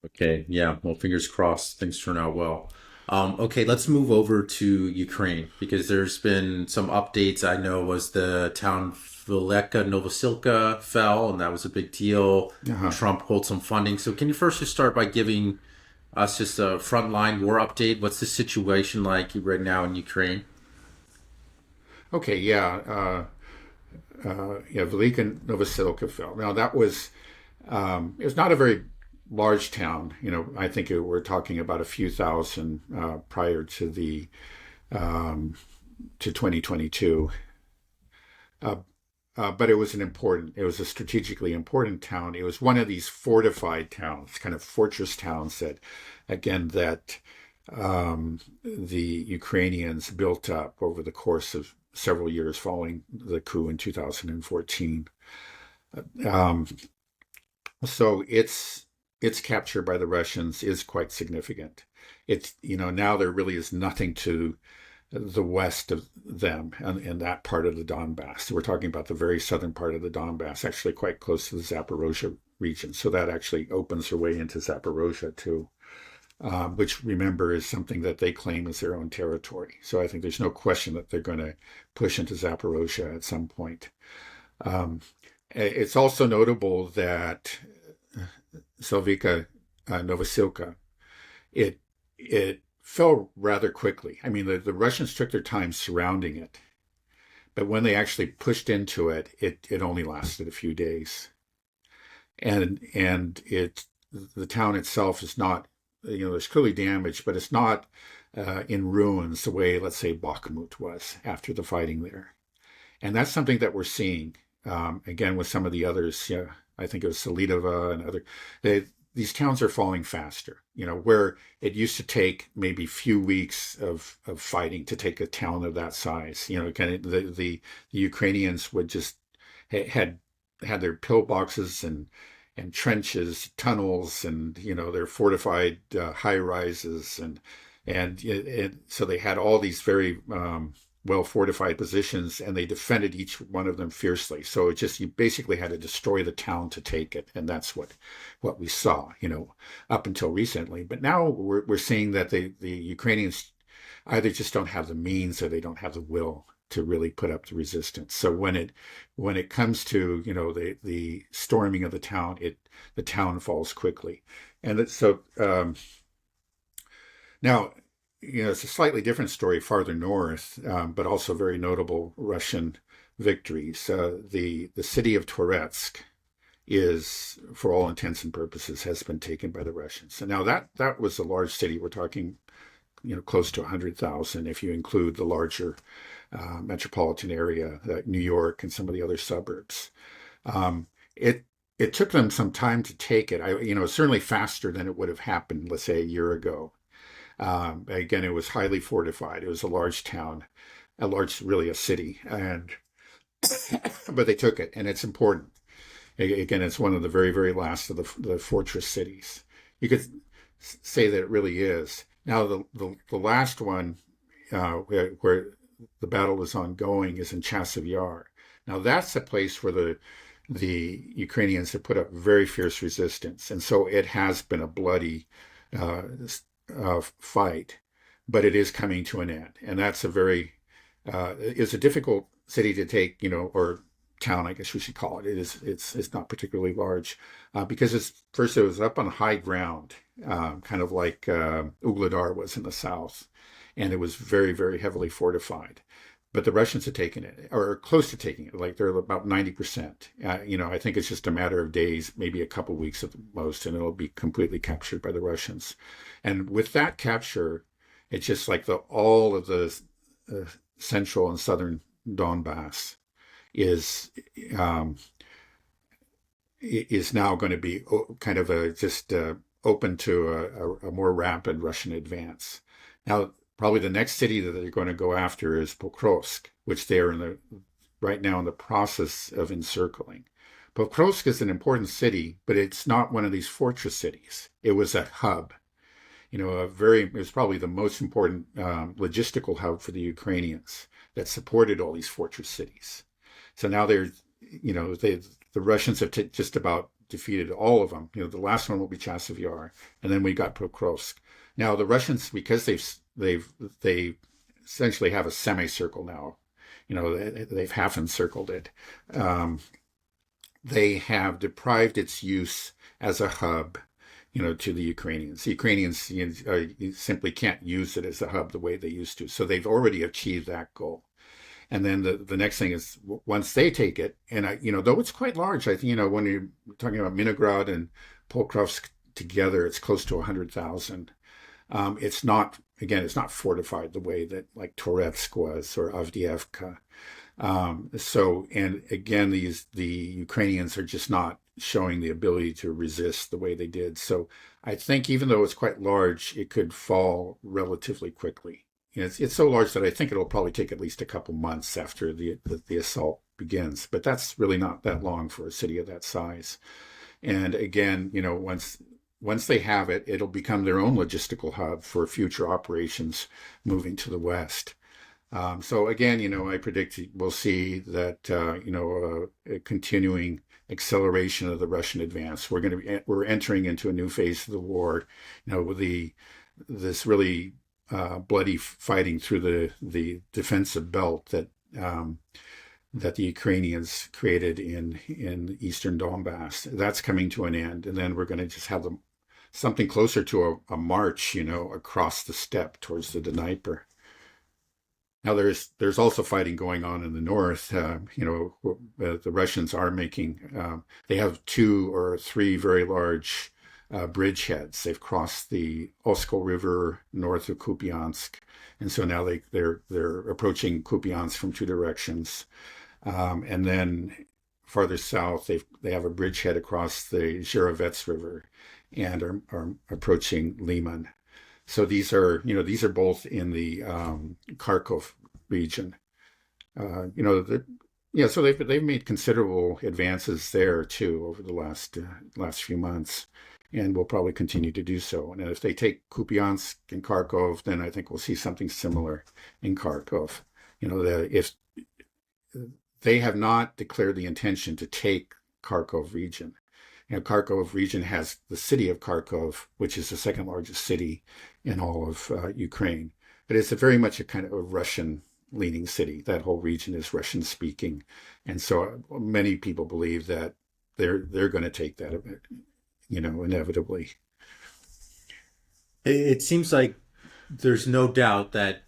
okay, yeah. Well, fingers crossed, things turn out well. Okay, let's move over to Ukraine because there's been some updates. I know was the town Vileka Novosilka fell, and that was a big deal. Uh-huh. Trump pulled some funding. So can you first just start by giving us just a frontline war update? What's the situation like right now in Ukraine? Okay, yeah. Yeah, Velika Novosilka fell. Now that was it was not a very large town. I think we're talking about a few thousand prior to the to 2022. But it was it was a strategically important town. It was one of these fortified towns, kind of fortress towns that the Ukrainians built up over the course of several years following the coup in 2014. So its capture by the Russians is quite significant. It's, now there really is nothing to the west of them and that part of the Donbass. So we're talking about the very southern part of the Donbass, actually quite close to the Zaporozhye region. So that actually opens their way into Zaporozhye too, which, remember, is something that they claim as their own territory. So I think there's no question that they're going to push into Zaporozhye at some point. It's also notable that Selvika Novosilka, it fell rather quickly. I mean, the Russians took their time surrounding it, but when they actually pushed into it, it only lasted a few days. And the town itself is not, there's clearly damage, but it's not in ruins the way, let's say, Bakhmut was after the fighting there. And that's something that we're seeing again with some of the others. Yeah, I think it was Selidova and other. These towns are falling faster. Where it used to take maybe few weeks of fighting to take a town of that size. Kind of the Ukrainians would just had their pillboxes and trenches, tunnels, and their fortified high rises, so they had all these very well fortified positions, and they defended each one of them fiercely. So you basically had to destroy the town to take it, and that's what we saw, up until recently. But now we're seeing that the Ukrainians either just don't have the means or they don't have the will to really put up the resistance. So when it comes to the storming of the town, the town falls quickly, and now. It's a slightly different story farther north, but also very notable Russian victories. The city of Toretsk is, for all intents and purposes, has been taken by the Russians. And now that was a large city. We're talking, close to 100,000 if you include the larger metropolitan area, like New York and some of the other suburbs. It took them some time to take it. Certainly faster than it would have happened, let's say, a year ago. Again, it was highly fortified. It was a large town, really a city, but they took it, and it's important. Again, it's one of the very, very last of the fortress cities. You could say that it really is. Now, the last one, where the battle is ongoing, is in Chasiv Yar. Now, that's a place where the Ukrainians have put up very fierce resistance, and so it has been a bloody fight, but it is coming to an end, and that's it's a difficult city to take, or town, I guess we should call it. It's not particularly large because it was up on high ground, kind of like Ugladar was in the south, and it was very, very heavily fortified. But the Russians had taken it, or close to taking it, like they're about 90%. I think it's just a matter of days, maybe a couple of weeks at the most, and it'll be completely captured by the Russians. And with that capture, it's just like all of the central and southern Donbass is now going to be kind of open to a more rapid Russian advance. Now, probably the next city that they're going to go after is Pokrovsk, which they're right now in the process of encircling. Pokrovsk is an important city, but it's not one of these fortress cities. It was a hub. It was probably the most important logistical hub for the Ukrainians that supported all these fortress cities. So now the Russians have just about defeated all of them. The last one will be Chasiv Yar, and then we got Pokrovsk. Now the Russians, because they essentially have a semicircle now, they've half encircled it. They have deprived its use as a hub, to the Ukrainians. The Ukrainians simply can't use it as a hub the way they used to. So they've already achieved that goal. And then the next thing is once they take it, and though it's quite large, I think, when you're talking about Minograd and Pokrovsk together, it's close to 100,000. It's not fortified the way that like Toretsk was or Avdiivka. And again, the Ukrainians are just not showing the ability to resist the way they did. So I think even though it's quite large, it could fall relatively quickly. It's so large that I think it'll probably take at least a couple months after the assault begins. But that's really not that long for a city of that size. And again, once they have it, it'll become their own logistical hub for future operations moving to the west. So again, I predict we'll see that a continuing acceleration of the Russian advance. We're entering into a new phase of the war, with this really bloody fighting through the defensive belt that the Ukrainians created in eastern Donbass. That's coming to an end, and then we're going to just have something closer to a march, across the steppe towards the Dnieper. Now there's also fighting going on in the north. The Russians are making. They have 2 or 3 very large bridgeheads. They've crossed the Oskol River north of Kupiansk, and so now they're approaching Kupiansk from 2 directions. And then farther south, they have a bridgehead across the Zherovets River, and are approaching Liman. So these are both in the Kharkov region. So they've made considerable advances there too over the last few months, and will probably continue to do so. And if they take Kupiansk and Kharkov, then I think we'll see something similar in Kharkov. If they have not declared the intention to take Kharkov region. Kharkov region has the city of Kharkov, which is the second largest city in all of Ukraine. But it's very much a kind of a Russian-leaning city. That whole region is Russian-speaking. And so many people believe that they're going to take that, inevitably. It seems like there's no doubt that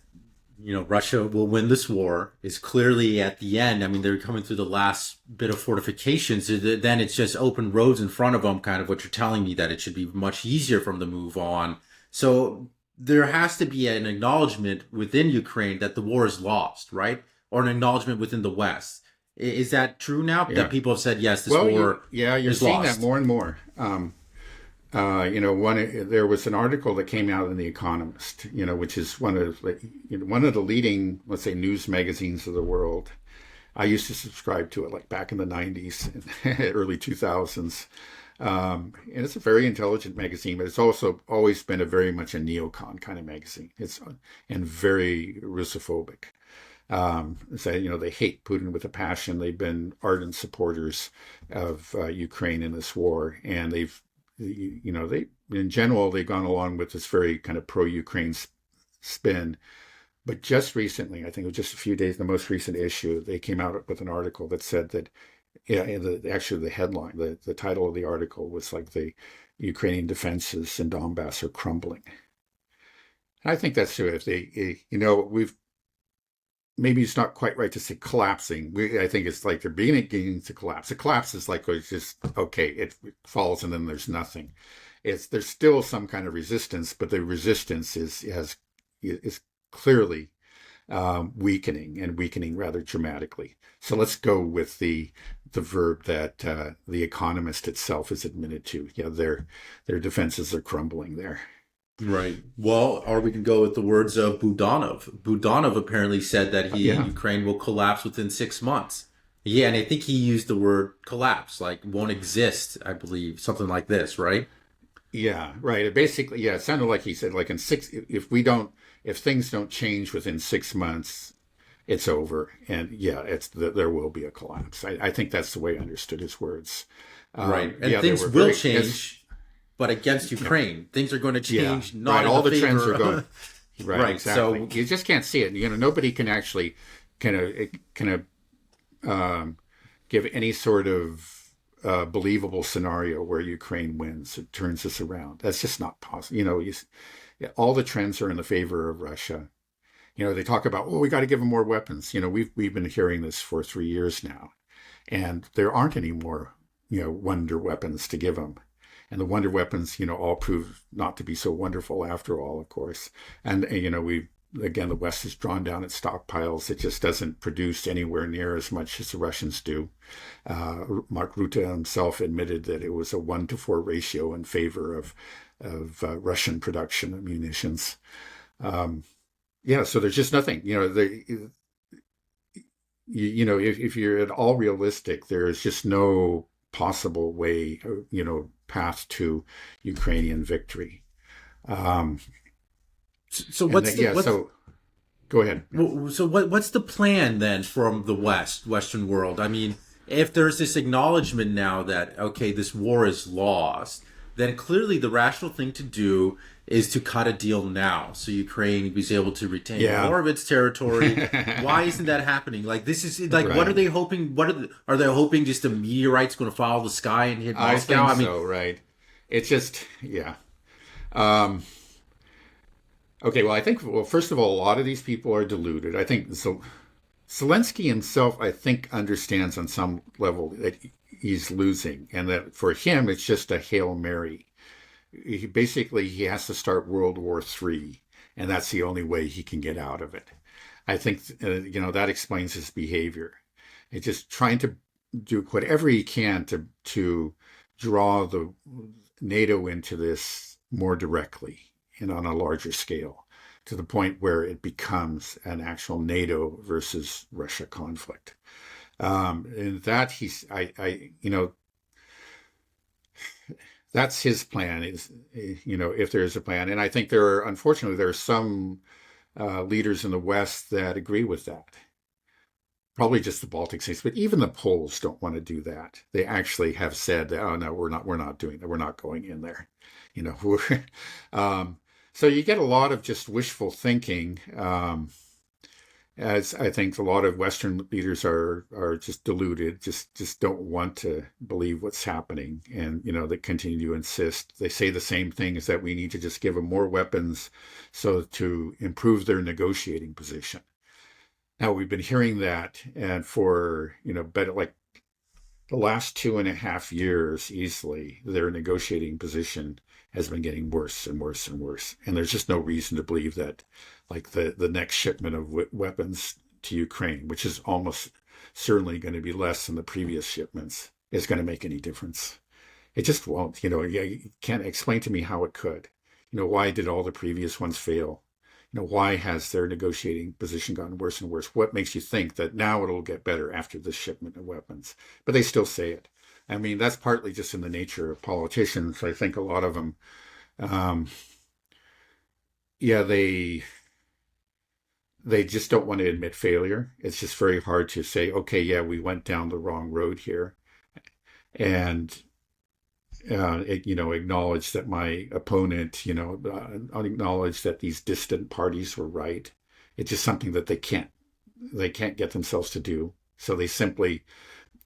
Russia will win this war. Is clearly at the end. I mean, they're coming through the last bit of fortifications. Then it's just open roads in front of them, kind of what you're telling me, that it should be much easier for them to move on. So there has to be an acknowledgement within Ukraine that the war is lost, right? Or an acknowledgement within the West. Is that true now? Yeah. That people have said, yes, this war you're is seeing lost. That more and more. There was an article that came out in The Economist, which is one of the leading, let's say, news magazines of the world. I used to subscribe to it like back in the 90s, early 2000s. And it's a very intelligent magazine, but it's also always been very much a neocon kind of magazine. And very Russophobic. They hate Putin with a passion. They've been ardent supporters of Ukraine in this war, and they've in general, they've gone along with this very kind of pro-Ukraine spin. But just recently, I think it was just a few days, the most recent issue, they came out with an article that said that, yeah, and actually the headline, the title of the article was like the Ukrainian defenses in Donbass are crumbling. And I think that's true. If we've maybe it's not quite right to say collapsing. I think it's like they're beginning to collapse. A collapse is like it's just okay, it falls and then there's nothing. There's still some kind of resistance, but the resistance is clearly weakening and weakening rather dramatically. So let's go with the verb that the Economist itself is admitted to. Yeah, their defenses are crumbling there. Right. Well, or we can go with the words of Budanov. Budanov apparently said that Yeah, Ukraine will collapse within 6 months. Yeah, and I think he used the word collapse, like won't exist, I believe, something like this, right? yeah, right. It basically, yeah, it sounded like he said, like if things don't change within 6 months, it's over. And yeah, there will be a collapse. I think that's the way I understood his words. Right. And Yeah, they things were will very, yes, change, but against yeah, Ukraine. Things are going to yeah, change not right. in All the the trends are going, favor. right, Right. exactly. So, You just can't see it. Nobody can actually kind of give any sort of believable scenario where Ukraine wins, it turns this around. That's just not possible. Yeah, all the trends are in the favor of Russia. They talk about, oh, we got to give them more weapons. We've been hearing this for 3 years now, and there aren't any more, wonder weapons to give them. And the wonder weapons, all prove not to be so wonderful after all, of course. And the West has drawn down its stockpiles. It just doesn't produce anywhere near as much as the Russians do. Mark Rutte himself admitted that it was a 1-to-4 ratio in favor of Russian production of munitions. Um, yeah, so there's just nothing. If you're at all realistic, there is just no possible way, path to Ukrainian victory. Um, so and what's that, the yeah, what's so go ahead. Yeah. so what's the plan then from the Western world? I mean, if there's this acknowledgement now that okay, this war is lost, then clearly the rational thing to do is to cut a deal now, so Ukraine is able to retain Yeah. more of its territory. Why isn't that happening? Like this is like, what are Right. they hoping? Are they hoping just a meteorite's going to follow the sky and hit I Moscow? think I mean, so, right. It's just, yeah. Um, okay, well, I think, well, first of all, a lot of these people are deluded. I think Zelensky himself, I think, understands on some level that he's losing and that for him, it's just a Hail Mary. He has to start World War III, and that's the only way he can get out of it. I think, that explains his behavior. It's just trying to do whatever he can to draw the NATO into this more directly and on a larger scale, to the point where it becomes an actual NATO versus Russia conflict. And that that's his plan. Is if there is a plan, and I think unfortunately there are some leaders in the West that agree with that. Probably just the Baltic states, but even the Poles don't want to do that. They actually have said, "Oh no, we're not doing that. We're not going in there." Um, so you get a lot of just wishful thinking, as I think a lot of Western leaders are just deluded, just don't want to believe what's happening, and they continue to insist. They say the same thing, is that we need to just give them more weapons so to improve their negotiating position. Now we've been hearing that, and for better like the last 2.5 years, easily their negotiating position has been getting worse and worse and worse. And there's just no reason to believe that, like the next shipment of weapons to Ukraine, which is almost certainly going to be less than the previous shipments, is going to make any difference. It just won't. You can't explain to me how it could. Why did all the previous ones fail? Why has their negotiating position gotten worse and worse? What makes you think that now it'll get better after this shipment of weapons? But they still say it. I mean, that's partly just in the nature of politicians. I think a lot of them, um, yeah, they just don't want to admit failure. It's just very hard to say, okay, yeah, we went down the wrong road here, and acknowledge that my opponent, acknowledge that these distant parties were right, It's just something that they can't get themselves to do. So they simply,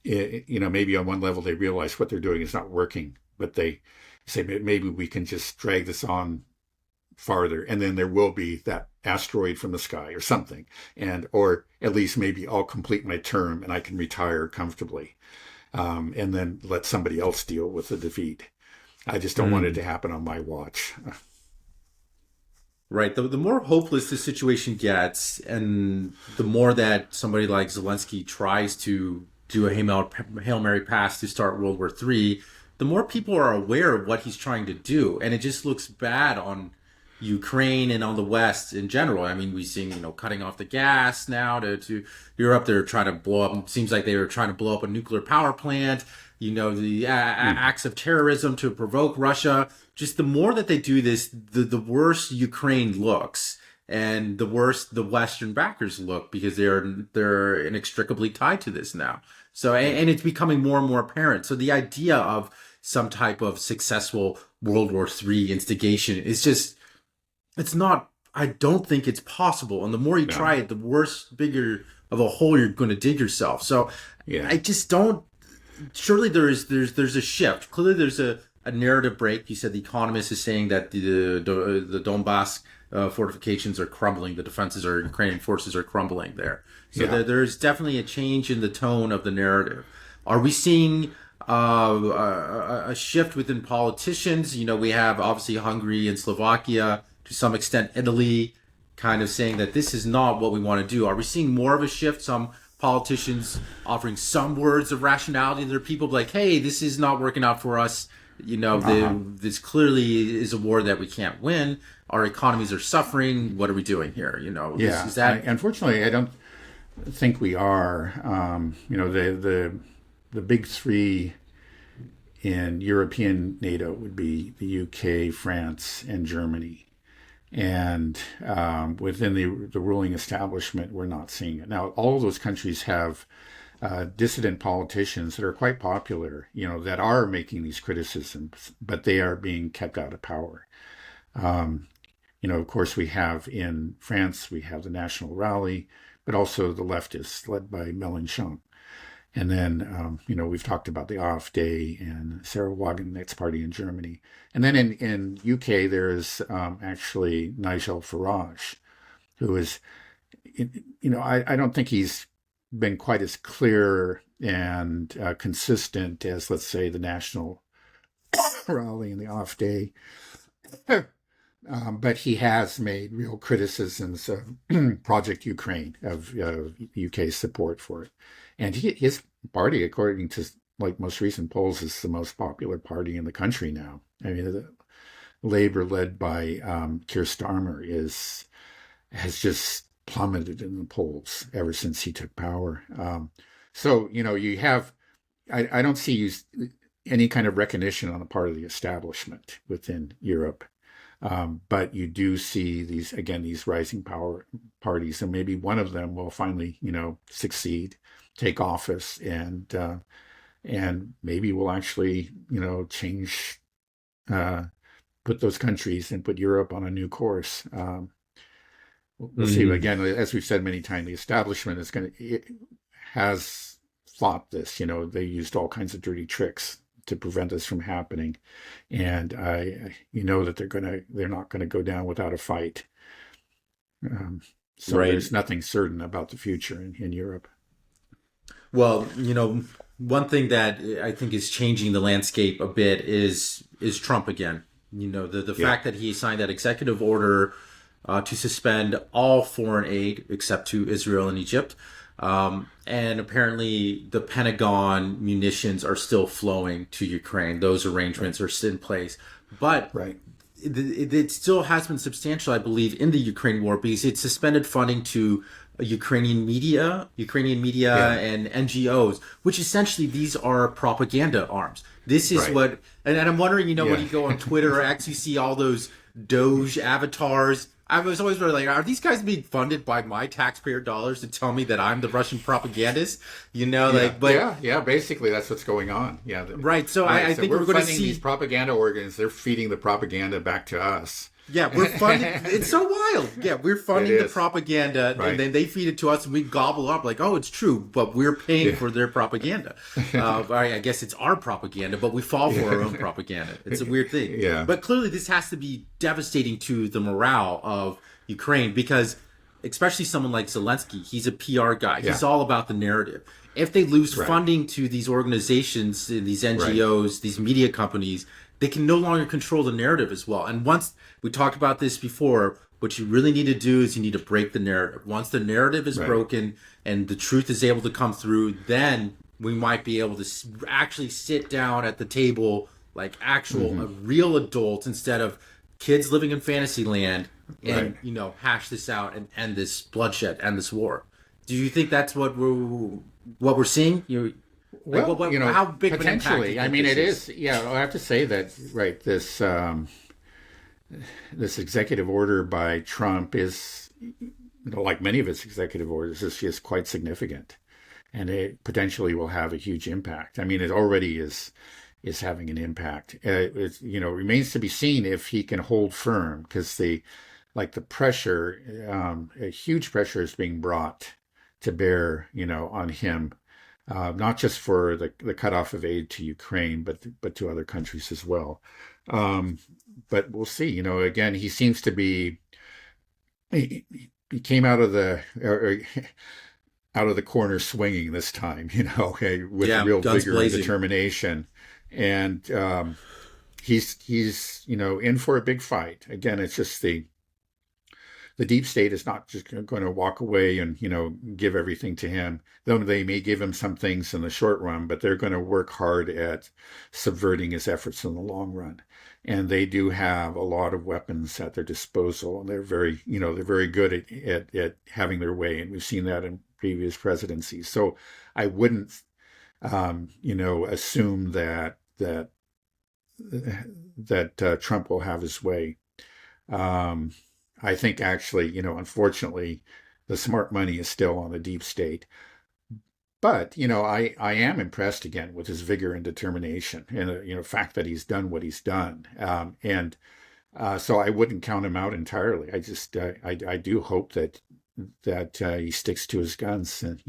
maybe on one level they realize what they're doing is not working, but they say maybe we can just drag this on farther, and then there will be that asteroid from the sky or something, or at least maybe I'll complete my term and I can retire comfortably, and then let somebody else deal with the defeat. I just don't want it to happen on my watch. Right. The more hopeless the situation gets, and the more that somebody like Zelensky tries to do a Hail Mary pass to start World War III, the more people are aware of what he's trying to do. And it just looks bad on Ukraine and on the West in general. I mean, we're seeing, cutting off the gas now to Europe. They're trying to blow up. Seems like they were trying to blow up a nuclear power plant. The acts of terrorism to provoke Russia. Just the more that they do this, the worse Ukraine looks, and the worse the Western backers look, because they're inextricably tied to this now. So, and it's becoming more and more apparent. So the idea of some type of successful World War III instigation is just, it's not, I don't think it's possible. And the more you try it, the worse, bigger of a hole you're going to dig yourself. So I just don't, surely there's a shift. Clearly there's a narrative break. You said The Economist is saying that the Donbass fortifications are crumbling. The defenses or Ukrainian forces are crumbling there. So there's definitely a change in the tone of the narrative. Are we seeing a shift within politicians? We have obviously Hungary and Slovakia, to some extent Italy, kind of saying that this is not what we want to do. Are we seeing more of a shift? Some politicians offering some words of rationality to their people, like, hey, this is not working out for us. This clearly is a war that we can't win. Our economies are suffering. What are we doing here? Is that... Unfortunately, I don't think we are. The big three in European NATO would be the UK, France, and Germany. And within the ruling establishment, we're not seeing it. Now, all of those countries have dissident politicians that are quite popular, that are making these criticisms, but they are being kept out of power. Of course, we have in France, we have the National Rally, but also the leftists led by Mélenchon. And then, we've talked about the AfD and Sarah Wagenknecht's party in Germany. And then in UK, there's actually Nigel Farage, who is, I don't think he's been quite as clear and consistent as, let's say, the National Rally and the AfD. But he has made real criticisms of Project Ukraine, of UK's support for it. And his party, according to most recent polls, is the most popular party in the country now. I mean, the Labour, led by Keir Starmer, has just plummeted in the polls ever since he took power. So you have, I don't see any kind of recognition on the part of the establishment within Europe. But you do see these rising power parties, and maybe one of them will finally, succeed, take office, and maybe will actually, change, put those countries and put Europe on a new course. We'll see. Again, as we've said many times, the establishment has fought this. They used all kinds of dirty tricks to prevent this from happening, and that they're not gonna go down without a fight. There's nothing certain about the future in Europe. Well, one thing that I think is changing the landscape a bit is Trump again. The fact that he signed that executive order to suspend all foreign aid except to Israel and Egypt. And apparently the Pentagon munitions are still flowing to Ukraine. Those arrangements are still in place. But it still has been substantial, I believe, in the Ukraine war, because it suspended funding to Ukrainian media and NGOs, which essentially these are propaganda arms. This is what, and I'm wondering, when you go on Twitter or X, you see all those Doge avatars. I was always really like, are these guys being funded by my taxpayer dollars to tell me that I'm the Russian propagandist? Basically that's what's going on. Yeah. Right. So I think we're going to see these propaganda organs. They're feeding the propaganda back to us. Yeah, we're funding. It's so wild. Yeah, we're funding the propaganda, Right. and then they feed it to us, and we gobble up like, "Oh, it's true," but we're paying for their propaganda. I guess it's our propaganda, but we fall for our own propaganda. It's a weird thing. Yeah. But clearly, this has to be devastating to the morale of Ukraine because, especially someone like Zelensky, he's a PR guy. He's all about the narrative. If they lose funding to these organizations, these NGOs, these media companies, they can no longer control the narrative as well. And once we talked about this before, what you really need to do is you need to break the narrative. Once the narrative is broken and the truth is able to come through, then we might be able to actually sit down at the table like actual real adults instead of kids living in fantasy land and hash this out and end this bloodshed, end this war. Do you think that's what we're seeing? Well, how big of an impact? Potentially. I mean, it is. Yeah, I have to say that. Right. This executive order by Trump is, like many of its executive orders, is quite significant, and it potentially will have a huge impact. I mean, it already is having an impact. It remains to be seen if he can hold firm, because the pressure, a huge pressure is being brought to bear, on him. Not just for the cutoff of aid to Ukraine, but to other countries as well. But we'll see. Again, he seems to be. He came out of the corner swinging this time. With real vigor and determination, and he's in for a big fight. Again, it's just the deep state is not just going to walk away and, give everything to him, though they may give him some things in the short run, but they're going to work hard at subverting his efforts in the long run. And they do have a lot of weapons at their disposal, and they're very good at having their way. And we've seen that in previous presidencies. So I wouldn't, assume that Trump will have his way. I think actually, unfortunately, the smart money is still on the deep state. But, I am impressed again with his vigor and determination and, the fact that he's done what he's done. So I wouldn't count him out entirely. I just, I do hope that he sticks to his guns, and,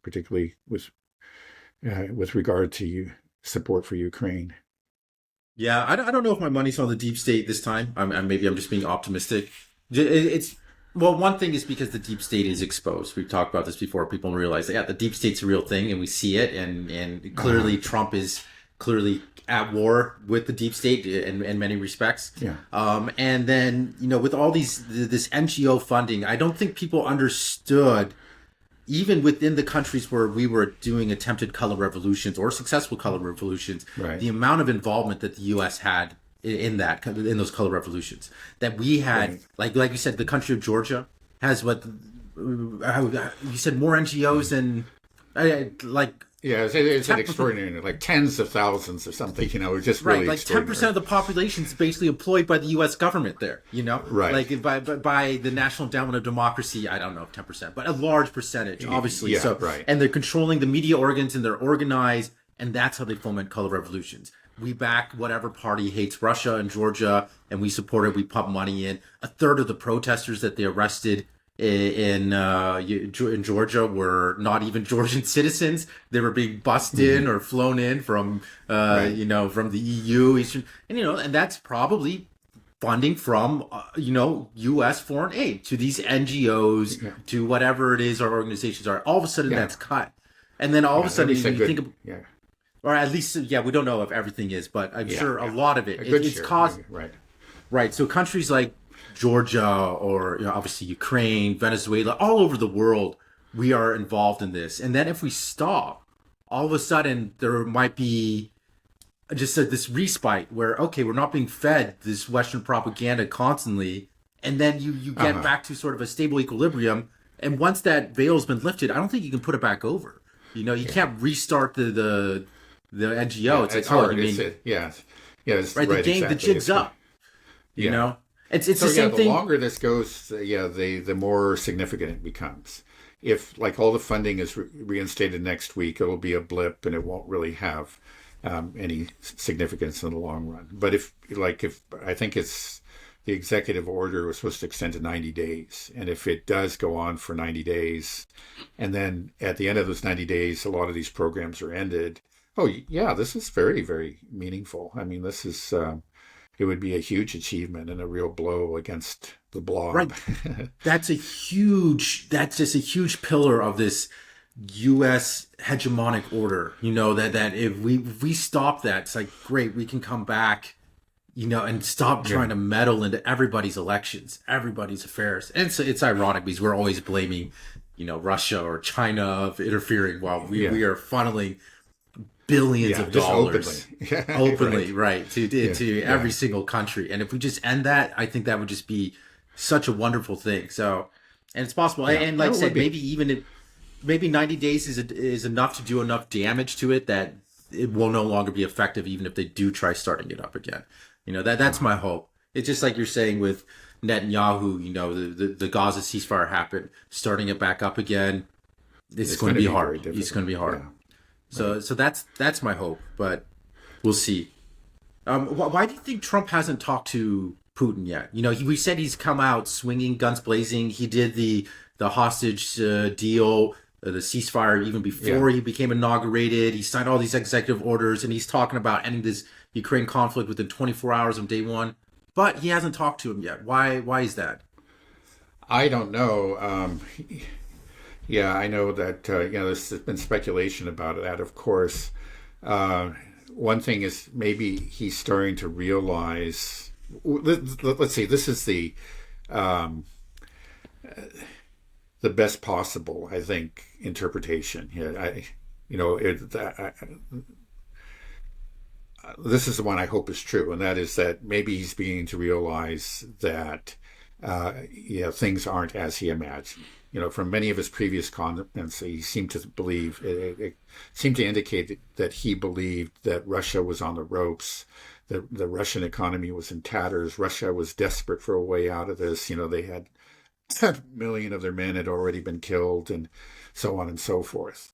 particularly with regard to support for Ukraine. Yeah, I don't know if my money's on the deep state this time. Maybe I'm just being optimistic. One thing is because the deep state is exposed. We've talked about this before. People realize that, the deep state's a real thing, and we see it. And clearly, Trump is clearly at war with the deep state in many respects. Yeah. And then, with all this NGO funding, I don't think people understood, even within the countries where we were doing attempted color revolutions or successful color revolutions, the amount of involvement that the U.S. had in those color revolutions, that we had, like you said, the country of Georgia has you said more NGOs than it's an extraordinary, like tens of thousands or something, just really like 10% of the population is basically employed by the U.S. government there, like by the National Endowment of Democracy. I don't know if 10%, but a large percentage, obviously. And they're controlling the media organs, and they're organized, and that's how they foment color revolutions. We back whatever party hates Russia in Georgia, and we support it. We pump money in. A third of the protesters that they arrested in Georgia were not even Georgian citizens. They were being bussed in or flown in from from the EU, and that's probably funding from U.S. foreign aid to these NGOs, to whatever it is our organizations are. All of a sudden, that's cut, and then all of a sudden you think of. Or at least, we don't know if everything is, but I'm sure a lot of it's caused. Right. So countries like Georgia or obviously Ukraine, Venezuela, all over the world, we are involved in this. And then if we stop, all of a sudden there might be just this respite where, okay, we're not being fed this Western propaganda constantly. And then you get back to sort of a stable equilibrium. And once that veil's been lifted, I don't think you can put it back over. You can't restart the NGO. It's hard. The jig's up. It's the same thing. The longer this goes, the more significant it becomes. If all the funding is reinstated next week, it'll be a blip, and it won't really have any significance in the long run. But if I think it's the executive order was supposed to extend to 90 days. And if it does go on for 90 days, and then at the end of those 90 days, a lot of these programs are ended. Oh, yeah, this is very, very meaningful. I mean, this is, it would be a huge achievement and a real blow against the blob. Right. That's just a huge pillar of this U.S. hegemonic order. That if we stop that, it's like, great, we can come back, and stop trying to meddle into everybody's elections, everybody's affairs. And so it's ironic because we're always blaming, Russia or China of interfering while we are funneling billions of dollars openly, right, to every single country. And if we just end that, I think that would just be such a wonderful thing. So, and it's possible. And like I said, maybe 90 days is enough to do enough damage to it that it will no longer be effective, even if they do try starting it up again. That's my hope. It's just like you're saying with Netanyahu, the Gaza ceasefire happened, starting it back up again. It's going to be hard. It's going to be hard. Yeah. So that's my hope, but we'll see. Why do you think Trump hasn't talked to Putin yet? We said he's come out swinging, guns blazing. He did the hostage deal, the ceasefire even before he became inaugurated. He signed all these executive orders, and he's talking about ending this Ukraine conflict within 24 hours of day one. But he hasn't talked to him yet. Why is that? I don't know. Yeah, I know that, there's been speculation about that, of course. One thing is maybe he's starting to realize, let's see, this is the best possible, I think, interpretation. This is the one I hope is true, and that is that maybe he's beginning to realize that things aren't as he imagined. From many of his previous comments, he seemed to believe, it seemed to indicate that he believed that Russia was on the ropes, that the Russian economy was in tatters. Russia was desperate for a way out of this. They had 1 million of their men had already been killed, and so on and so forth.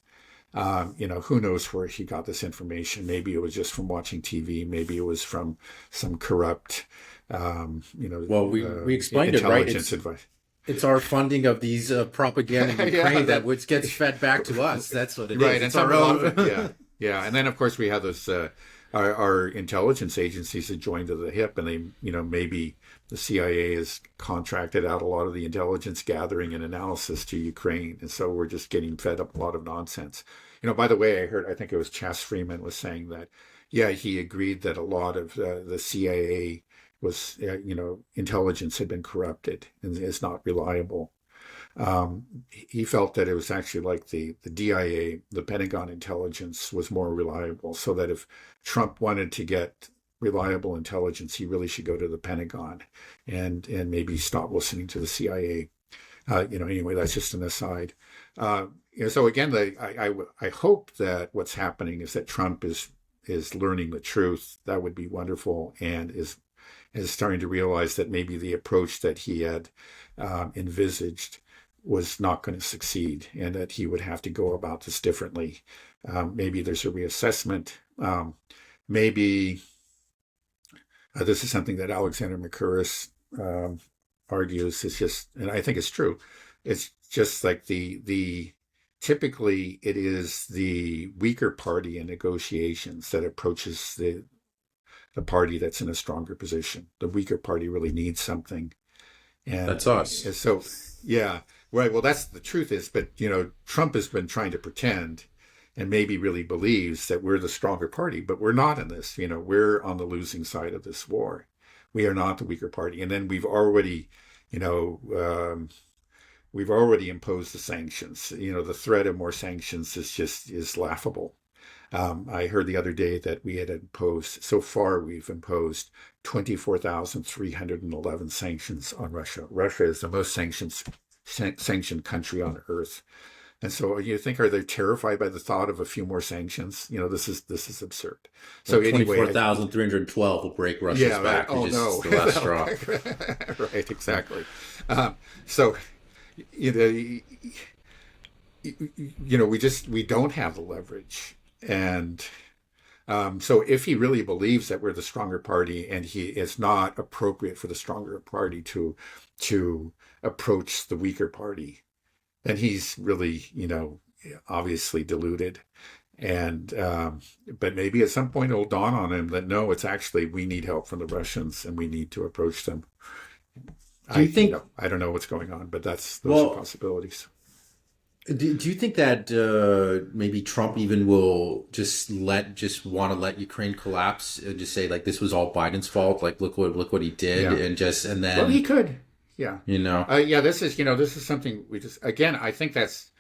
Who knows where he got this information? Maybe it was just from watching TV. Maybe it was from some corrupt, Well, we explained it, right? Advice. It's our funding of these propaganda in Ukraine that which gets fed back to us. That's what it is. Right, it's our own. Yeah. And then, of course, we have those our intelligence agencies that joined to the hip, and they, maybe the CIA has contracted out a lot of the intelligence gathering and analysis to Ukraine, and so we're just getting fed up a lot of nonsense. By the way, I think it was Chas Freeman was saying that, he agreed that a lot of the CIA was, intelligence had been corrupted and is not reliable. He felt that it was actually like the DIA, the Pentagon intelligence, was more reliable, so that if Trump wanted to get reliable intelligence, he really should go to the Pentagon and maybe stop listening to the CIA. Anyway, that's just an aside. So again, I hope that what's happening is that Trump is learning the truth. That would be wonderful, and is starting to realize that maybe the approach that he had envisaged was not going to succeed, and that he would have to go about this differently. Maybe there's a reassessment. Maybe this is something that Alexander Mercouris argues. It's just, and I think it's true. It's just like the typically it is the weaker party in negotiations that approaches the party that's in a stronger position. The weaker party really needs something. And that's us. And so, yeah, right. Well, that's the truth is, but, Trump has been trying to pretend and maybe really believes that we're the stronger party, but we're not in this. We're on the losing side of this war. We are not the weaker party. And then we've already, imposed the sanctions. The threat of more sanctions is laughable. I heard the other day that we've imposed 24,311 sanctions on Russia. Russia is the most sanctioned country on earth. And so you think, are they terrified by the thought of a few more sanctions? This is absurd. So anyway, 24,312 will break Russia's back. Oh, no. The last straw. Right, exactly. We don't have the leverage. And So if he really believes that we're the stronger party, and it's not appropriate for the stronger party to approach the weaker party, then he's really, obviously deluded. And but maybe at some point it'll dawn on him that no, it's actually we need help from the Russians and we need to approach them. Do you think? I don't know what's going on, but those are possibilities. Do you think that maybe Trump even will just want to let Ukraine collapse and just say like this was all Biden's fault? Like look what he did, and then well, he could, yeah, this is something we just again. I think that's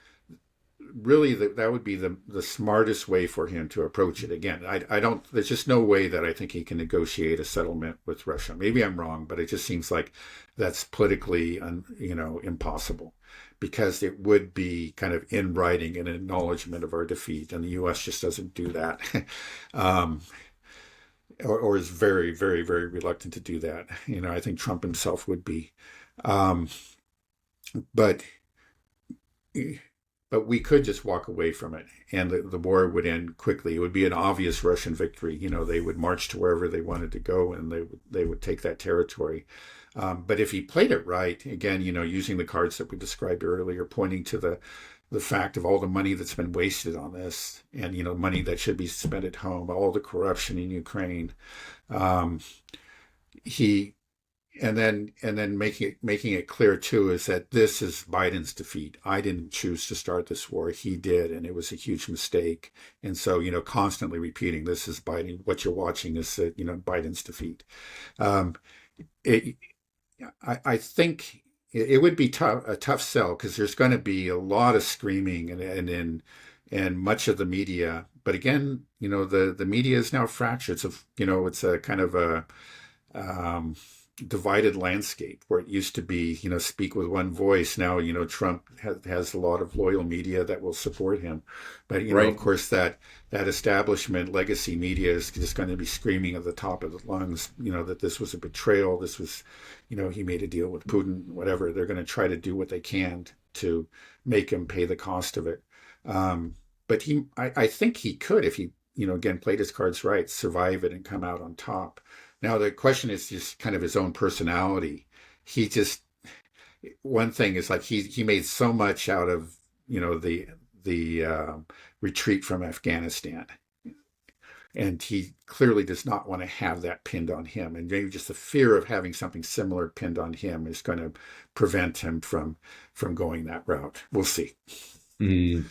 really that would be the smartest way for him to approach it. Again, I don't. There's just no way that I think he can negotiate a settlement with Russia. Maybe I'm wrong, but it just seems like that's politically impossible. Because it would be kind of in writing an acknowledgement of our defeat, and the U.S. just doesn't do that, or is very, very, very reluctant to do that. I think Trump himself would be, but we could just walk away from it, and the war would end quickly. It would be an obvious Russian victory. They would march to wherever they wanted to go, and they would take that territory. But if he played it right, again, using the cards that we described earlier, pointing to the fact of all the money that's been wasted on this, and money that should be spent at home, all the corruption in Ukraine, and then making it clear too is that this is Biden's defeat. I didn't choose to start this war; he did, and it was a huge mistake. And so, constantly repeating, "This is Biden. What you're watching is Biden's defeat." I think it would be a tough sell because there's going to be a lot of screaming and much of the media. But again, the media is now fractured. It's a kind of a divided landscape where it used to be, speak with one voice. Now, Trump has a lot of loyal media that will support him. But, right. Of course, that establishment legacy media is just going to be screaming at the top of the lungs, that this was a betrayal. This was, he made a deal with Putin, whatever. They're going to try to do what they can to make him pay the cost of it. But I think he could, if he, again, played his cards right, survive it and come out on top. Now, the question is just kind of his own personality. One thing is like he made so much out of, the retreat from Afghanistan. And he clearly does not want to have that pinned on him. And maybe just the fear of having something similar pinned on him is going to prevent him from going that route. We'll see. Mm.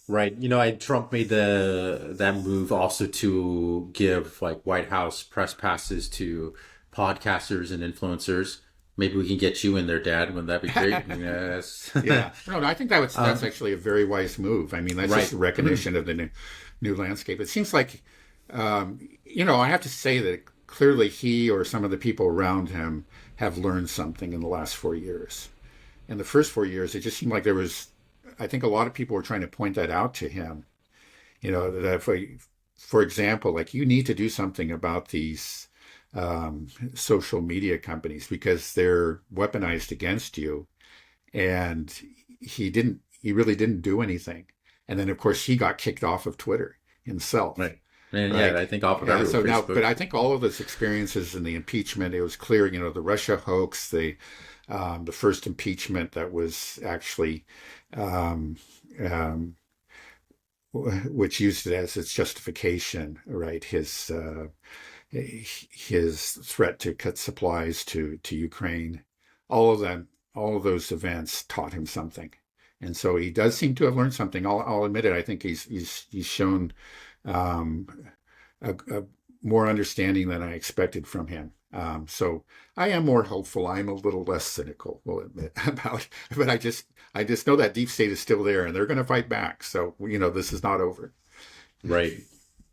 Right. Trump made that move also to give like White House press passes to podcasters and influencers. Maybe we can get you in there, Dad. Wouldn't that be great? Yes. Yeah. No, I think that's actually a very wise move. I mean, that's just a recognition of the new landscape. It seems like, I have to say that clearly he or some of the people around him have learned something in the last 4 years. In the first 4 years, it just seemed like I think a lot of people were trying to point that out to him. That for example, like you need to do something about these social media companies because they're weaponized against you. And he really didn't do anything. And then of course he got kicked off of Twitter himself. Right. And right? I think off of everyone. But I think all of those experiences in the impeachment, it was clear, the Russia hoax, the first impeachment that was actually, which used it as its justification, right? His threat to cut supplies to Ukraine, all of those events taught him something, and so he does seem to have learned something. I'll admit it. I think he's shown a more understanding than I expected from him. So I am more hopeful. I'm a little less cynical, we'll admit, but I just know that deep state is still there and they're going to fight back. So, this is not over. Right.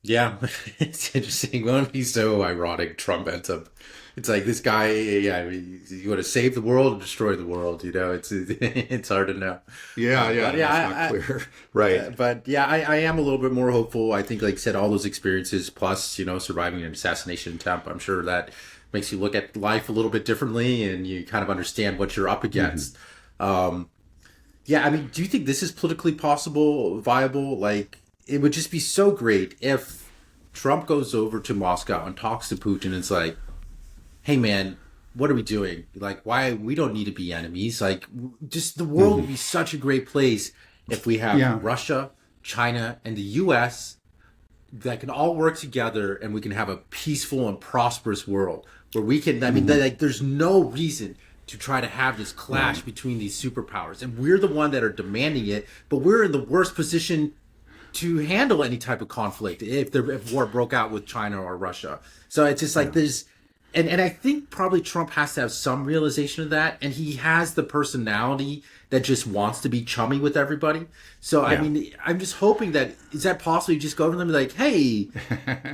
Yeah. It's interesting. Won't it be so ironic? Trump ends up, it's like this guy, you want to save the world or destroy the world? It's hard to know. Yeah. It's not clear. Right. But yeah, I am a little bit more hopeful. I think, like I said, all those experiences plus, surviving an assassination attempt, I'm sure that makes you look at life a little bit differently and you kind of understand what you're up against. Mm-hmm. Do you think this is politically possible, viable? Like, it would just be so great if Trump goes over to Moscow and talks to Putin. It's like, hey man, what are we doing? Like, why we don't need to be enemies? Like, just the world would be such a great place if we have Russia, China, and the U.S. that can all work together, and we can have a peaceful and prosperous world where we can. I mean, like, there's no reason to try to have this clash between these superpowers, and we're the one that are demanding it. But we're in the worst position to handle any type of conflict if war broke out with China or Russia. So it's just like there's. And I think probably Trump has to have some realization of that. And he has the personality that just wants to be chummy with everybody. So, I mean, I'm just hoping that, is that possible? You just go over to them and be like, hey,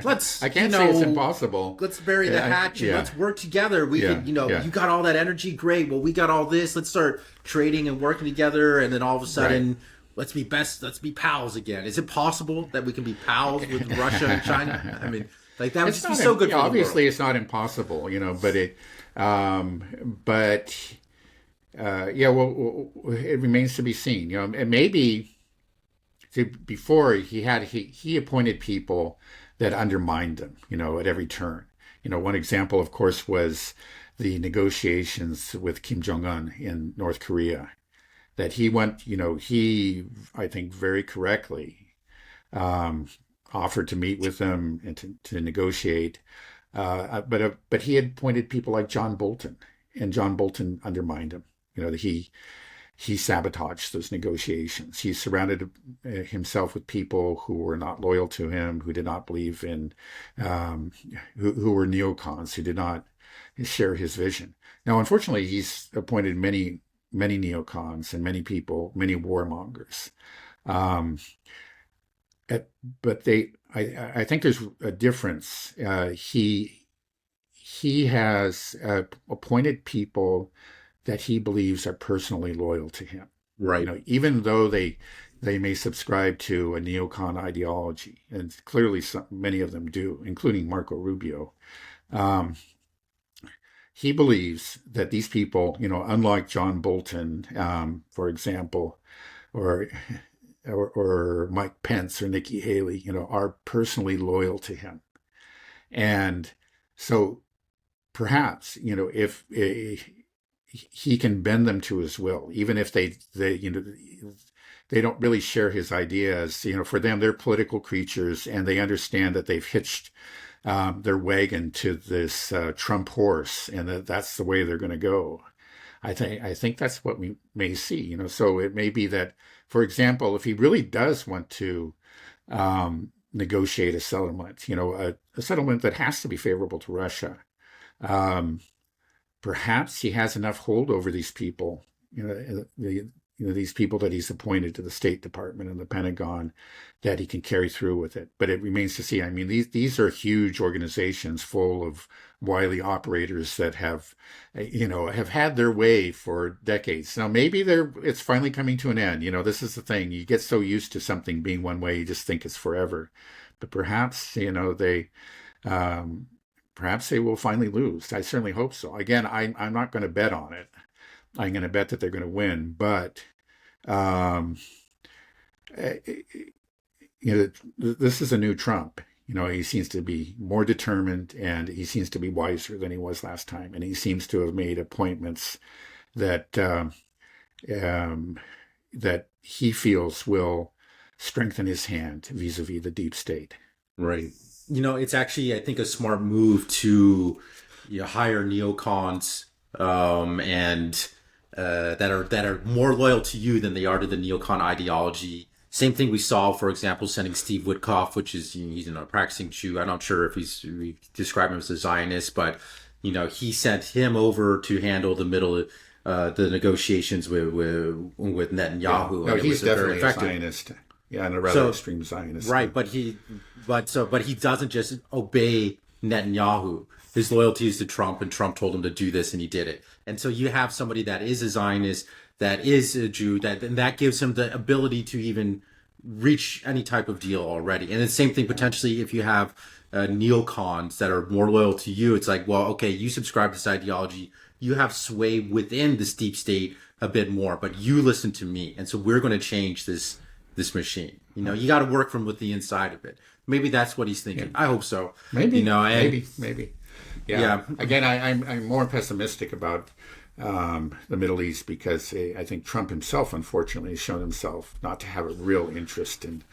let's, I can't say it's impossible. Let's bury the hatch and let's work together. We can, you got all that energy. Great. Well, we got all this. Let's start trading and working together. And then all of a sudden, let's be pals again. Is it possible that we can be pals with Russia and China? I mean, like that would just be so good for the world. Obviously, it's not impossible, but it, it remains to be seen, and maybe before he appointed people that undermined him, at every turn. One example, of course, was the negotiations with Kim Jong-un in North Korea, that he went, I think very correctly, offered to meet with them and to negotiate. But he had appointed people like John Bolton, and John Bolton undermined him. He sabotaged those negotiations. He surrounded himself with people who were not loyal to him, who did not believe in, who were neocons, who did not share his vision. Now, unfortunately, he's appointed many neocons and many people, many warmongers. But I think there's a difference. He has appointed people that he believes are personally loyal to him. Right. Even though they may subscribe to a neocon ideology, and clearly many of them do, including Marco Rubio. He believes that these people, unlike John Bolton, for example, or Mike Pence or Nikki Haley, are personally loyal to him. And so perhaps, if he can bend them to his will, even if they don't really share his ideas, for them, they're political creatures, and they understand that they've hitched their wagon to this Trump horse, and that's the way they're going to go. I think that's what we may see, so it may be that, for example, if he really does want to negotiate a settlement, a settlement that has to be favorable to Russia, perhaps he has enough hold over these people, these people that he's appointed to the State Department and the Pentagon, that he can carry through with it. But it remains to see. I mean, these are huge organizations full of wily operators that have had their way for decades. Now, maybe it's finally coming to an end. This is the thing. You get so used to something being one way, you just think it's forever. But perhaps, perhaps they will finally lose. I certainly hope so. Again, I'm not going to bet on it. I'm going to bet that they're going to win, but this is a new Trump. He seems to be more determined, and he seems to be wiser than he was last time, and he seems to have made appointments that that he feels will strengthen his hand vis-a-vis the deep state. Right. It's actually, I think, a smart move to hire neocons and that are more loyal to you than they are to the neocon ideology. Same thing we saw, for example, sending Steve Witkoff, which is he's a practicing Jew. I'm not sure if we describe him as a Zionist, but he sent him over to handle the negotiations with Netanyahu. No, he's definitely a Zionist. Yeah, and a rather extreme Zionist. Right, but he doesn't just obey Netanyahu. His loyalty is to Trump, and Trump told him to do this, and he did it. And so you have somebody that is a Zionist, that is a Jew, and that gives him the ability to even reach any type of deal already. And the same thing potentially if you have neocons that are more loyal to you. It's like, well, okay, you subscribe to this ideology, you have sway within this deep state a bit more, but you listen to me, and so we're going to change this this machine. You got to work from with the inside of it. Maybe that's what he's thinking. I hope so. Maybe, and, maybe. Yeah. Again, I'm more pessimistic about the Middle East because I think Trump himself, unfortunately, has shown himself not to have a real interest in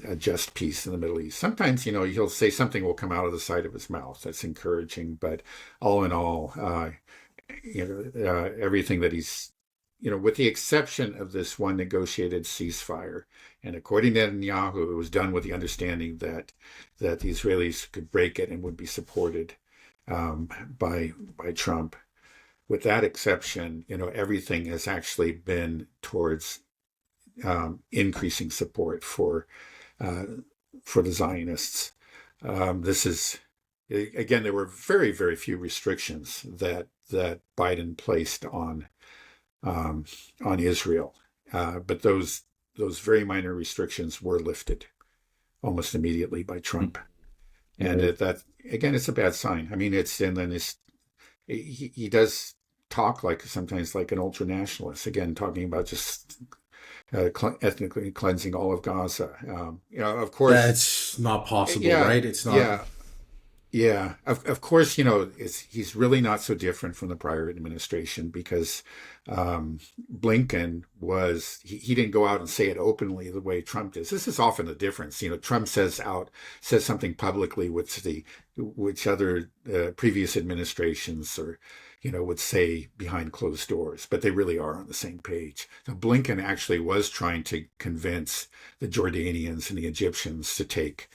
a just peace in the Middle East. Sometimes, he'll say something will come out of the side of his mouth that's encouraging, but all in all, everything that he's, with the exception of this one negotiated ceasefire, and according to Netanyahu, it was done with the understanding that the Israelis could break it and would be supported by Trump. With that exception, everything has actually been towards increasing support for the Zionists. This is, again, there were very, very few restrictions that Biden placed on Israel, but those very minor restrictions were lifted almost immediately by Trump, and that again, it's a bad sign. I mean, he does talk sometimes like an ultra nationalist, again, talking about just ethnically cleansing all of Gaza. Of course, that's not possible, right? It's not. Yeah. Of course, he's really not so different from the prior administration because Blinken he didn't go out and say it openly the way Trump does. This is often the difference. Trump says something publicly which other previous administrations would say behind closed doors, but they really are on the same page. So Blinken actually was trying to convince the Jordanians and the Egyptians to take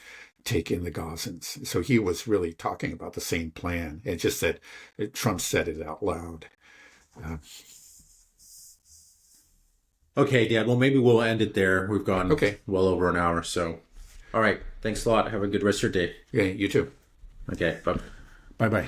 in the Gazans. So he was really talking about the same plan. It's just that Trump said it out loud. Okay, Dad. Well, maybe we'll end it there. We've gone well over an hour. So, all right. Thanks a lot. Have a good rest of your day. Yeah, you too. Okay. Bye-bye.